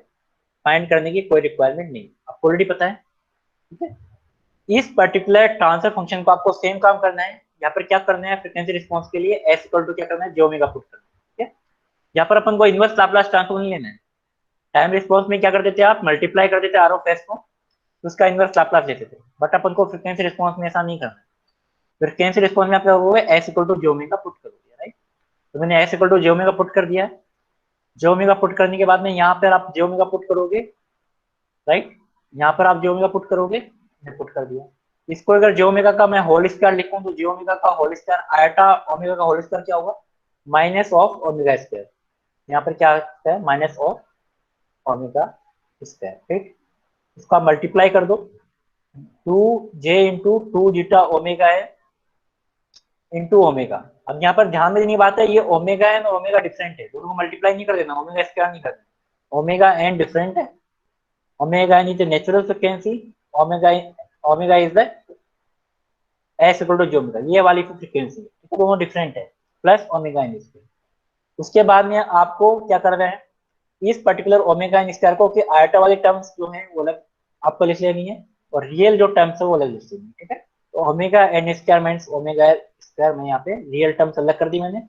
Find करने की कोई requirement नहीं, आपको ऑलरेडी पता है, ठीक है। इस पर्टिकुलर ट्रांसफर फंक्शन को आपको सेम काम करना है। यहाँ पर क्या करना है, फ्रीक्वेंसी रिस्पांस के लिए एस इक्वल टू क्या करना है, जे ओमेगा पुट करना है, ठीक है। यहाँ पर अपन को इनवर्स लाप्लास ट्रांसफॉर्म नहीं लेना है। टाइम रिस्पांस में क्या कर देते हैं आप, मल्टीप्लाई कर देते आर ऑफ एस को, तो उसका इनवर्स लाप्लास लेते थे। बट अपन को फ्रीक्वेंसी रिस्पांस में ऐसा नहीं करना है। फ्रीक्वेंसी रिस्पांस में आप क्या करोगे, S equal to J omega put कर दिया, राइट। तो मैंने S equal to J omega put कर दिया। जे ओमेगा पुट करने के बाद में यहाँ पर आप जे ओमेगा पुट करोगे, राइट। यहाँ पर आप जे ओमेगा पुट करोगे, मैंने पुट कर दिया। इसको अगर जे ओमेगा का मैं होल स्क्वायर लिखूं तो जे ओमेगा का होल स्क्वायर आयटा ओमेगा का होल स्क्वायर क्या होगा, माइनस ऑफ ओमेगा स्क्वायर। यहाँ पर क्या है, माइनस ऑफ ओमेगा स्क्वायर, ठीक। इसको आप मल्टीप्लाई कर दो, 2j इंटू 2 जीटा ओमेगा है इंटू ओमेगा। अब यहाँ पर ध्यान देने की बात है, ये ओमेगा एन और ओमेगा डिफरेंट है, दोनों को मल्टीप्लाई नहीं कर देना, ओमेगा स्क्वायर नहीं करना। ओमेगा एन डिफरेंट है, omega n is the natural frequency, omega omega is the s equal to omega, ये वाली फ्रीक्वेंसी है, तो दोनों डिफरेंट है, प्लस ओमेगा एन स्क्वायर। उसके बाद में आपको क्या करना है, इस पर्टिकुलर ओमेगा एन स्क्वायर को कि आयटा वाली टर्म्स जो है वो अलग आपको लिख लेनी है, और रियल जो टर्म्स है वो अलग लिख लेनी है, ठीक है। तो omega n square means omega square, मैं यहाँ पे रियल टर्म्स अलग कर दी मैंने,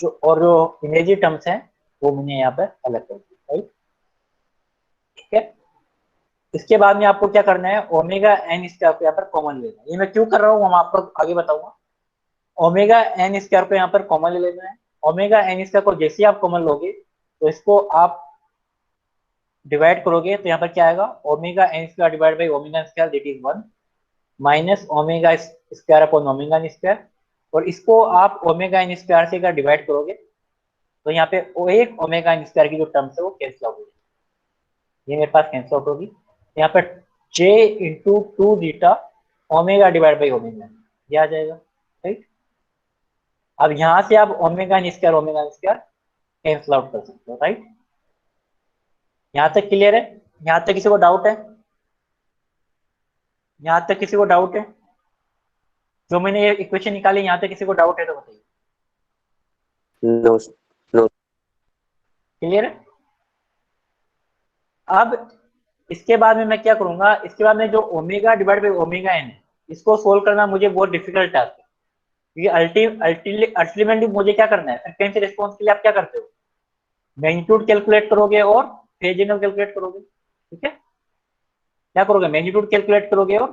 जो और जो इमेजिनरी टर्म्स हैं वो मैंने यहाँ पे अलग कर दी, राइट, ठीक है। इसके बाद में आपको क्या करना है, ओमेगा एन स्क्वायर को यहाँ पर कॉमन लेना है। ये मैं क्यों कर रहा हूँ हम आपको आगे बताऊंगा। ओमेगा एन स्क्वायर को यहाँ पर कॉमन ले लेना है। ओमेगा एन स्क्वायर को जैसे ही आप कॉमन लोगे तो इसको आप डिवाइड करोगे तो यहाँ पर क्या आएगा, omega n square divide by omega square that is 1 minus omega square upon omega n square. और इसको आप ओमेगा एन स्क्वायर से अगर डिवाइड करोगे तो यहाँ पे वो एक ओमेगा एन स्क्वायर की जो टर्म्स है वो कैंसिल आउट हो जाएगी, ये मेरे पास कैंसिल आउट होगी। यहाँ पर j into 2 zeta omega divide by omega ये आ जाएगा, राइट। अब यहाँ से आप omega n square cancel out कर सकते हो, राइट। यहाँ तक क्लियर है, यहाँ तक किसी को डाउट है, यहाँ तक किसी को डाउट है, जो मैंने ये इक्वेशन निकाली यहाँ तक किसी को डाउट है तो बताइए।
No no.
क्लियर है। अब इसके बाद में मैं क्या करूंगा, इसके बाद में जो omega divide by omega n है इसको सोल्व करना मुझे बहुत डिफिकल्ट टास्क है, क्योंकि अल्टीमेटली मुझे क्या करना है, फ्रीक्वेंसी रिस्पॉन्स के लिए आप क्या करते हो, मैग्नीट्यूड कैलकुलेट करोगे और फेज एंगल कैलकुलेट करोगे, ठीक है। क्या करोगे, मैग्नीट्यूड कैलकुलेट करोगे और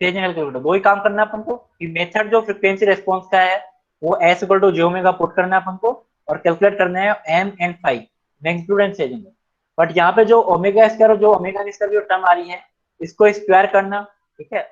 फेज एंगल कैलकुलेट, दो ही काम करना है अपन को। कि मेथड जो फ्रीक्वेंसी रिस्पॉन्स का है वो s equal to J omega put करना है अपन को, और कैलकुलेट करना है m and five, magnitude and phase angle. But यहाँ पे जो ओमेगा स्क्वायर और जो ओमेगा स्क्वायर की जो टर्म आ रही है इसको स्क्वायर करना, ठीक है।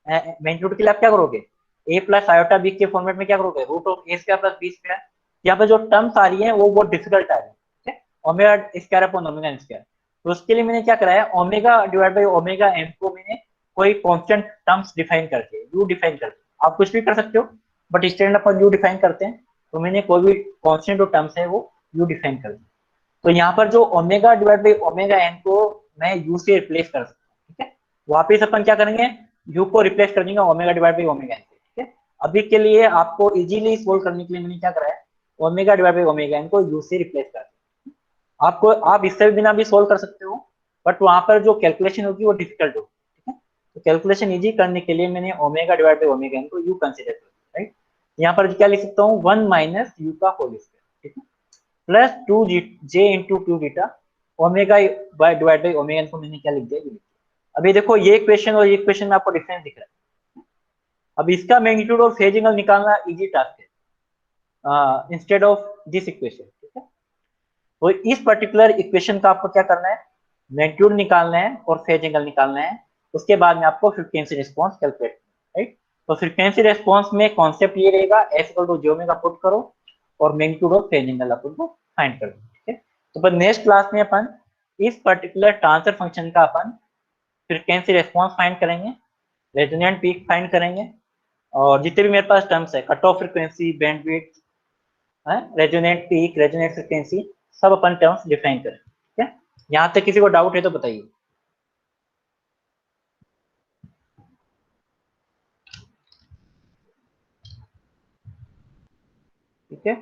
मैग्नीट्यूड के लिए आप क्या करोगे, ए प्लस आयोटा बी के फॉर्मेट में क्या करोगे, root of a square plus b square. यहाँ पे जो टर्म्स आ रही है वो बहुत डिफिकल्ट आ रही है, ठीक है, omega square upon omega square. तो उसके लिए मैंने क्या कराया, omega divide by omega m को मैंने कोई कांस्टेंट टर्म्स डिफाइन करके, यू डिफाइन करके, आप कुछ भी कर सकते हो बट स्टैंड अपन यू डिफाइन करते हैं, तो मैंने कोई भी कांस्टेंट जो टर्म्स है वो यू डिफाइन कर दिया। तो यहाँ पर जो omega divide by omega n को मैं यू से रिप्लेस कर सकता हूँ, ठीक है। वापिस अपन क्या करेंगे, यू को रिप्लेस कर देंगे omega divide by omega n से, ठीक है। अभी के लिए आपको इजीली सोल्व करने के लिए मैंने क्या कराया, omega divide by omega n को यू से रिप्लेस कर दिया। आपको आप इससे बिना भी सोल्व कर सकते हो बट वहां पर जो कैलकुलेशन होगी वो डिफिकल्ट होगी, ठीक है। तो कैलकुलेशन इजी करने के लिए मैंने omega divide by omega n को यू कंसीडर कर दिया, राइट। यहाँ पर क्या लिख सकता हूँ, 1 माइनस यू का होल स्क्वायर, ठीक है, plus 2 J into 2 beta omega by divide by omega को मैंने क्या लिख दिया, ये लिख दिया। अभी देखो ये क्वेश्चन और ये क्वेश्चन में आपको डिफरेंस दिख रहा है। अब इसका मैग्नीट्यूड और फेज एंगल निकालना इजी टास्क है इंस्टेड ऑफ दिस इक्वेशन, ठीक है। तो इस पर्टिकुलर इक्वेशन का आपको क्या करना है, मैग्नीट्यूड निकालना है और फेज एंगल निकालना है। उसके बाद में आपको फ्रीक्वेंसी रिस्पॉन्स कैलकुलेट करना है, राइट। तो फ्रीक्वेंसी रिस्पॉन्स में कॉन्सेप्ट ये रहेगा, s equal to J omega put करो और मैग्नीट्यूड और फेज एंगल अपन को फाइंड कर दो, ठीक है। तो अपन नेक्स्ट क्लास में अपन इस पर्टिकुलर ट्रांसफर फंक्शन का अपन फ्रीक्वेंसी रिस्पॉन्स फाइंड करेंगे, रेजोनेंट पीक फाइंड करेंगे, और जितने भी मेरे पास टर्म्स है, cut off frequency, bandwidth, resonant peak, resonant frequency, सब अपन टर्म्स डिफाइन करें, ठीक है। यहाँ तक किसी को डाउट है तो बताइए, ठीक है।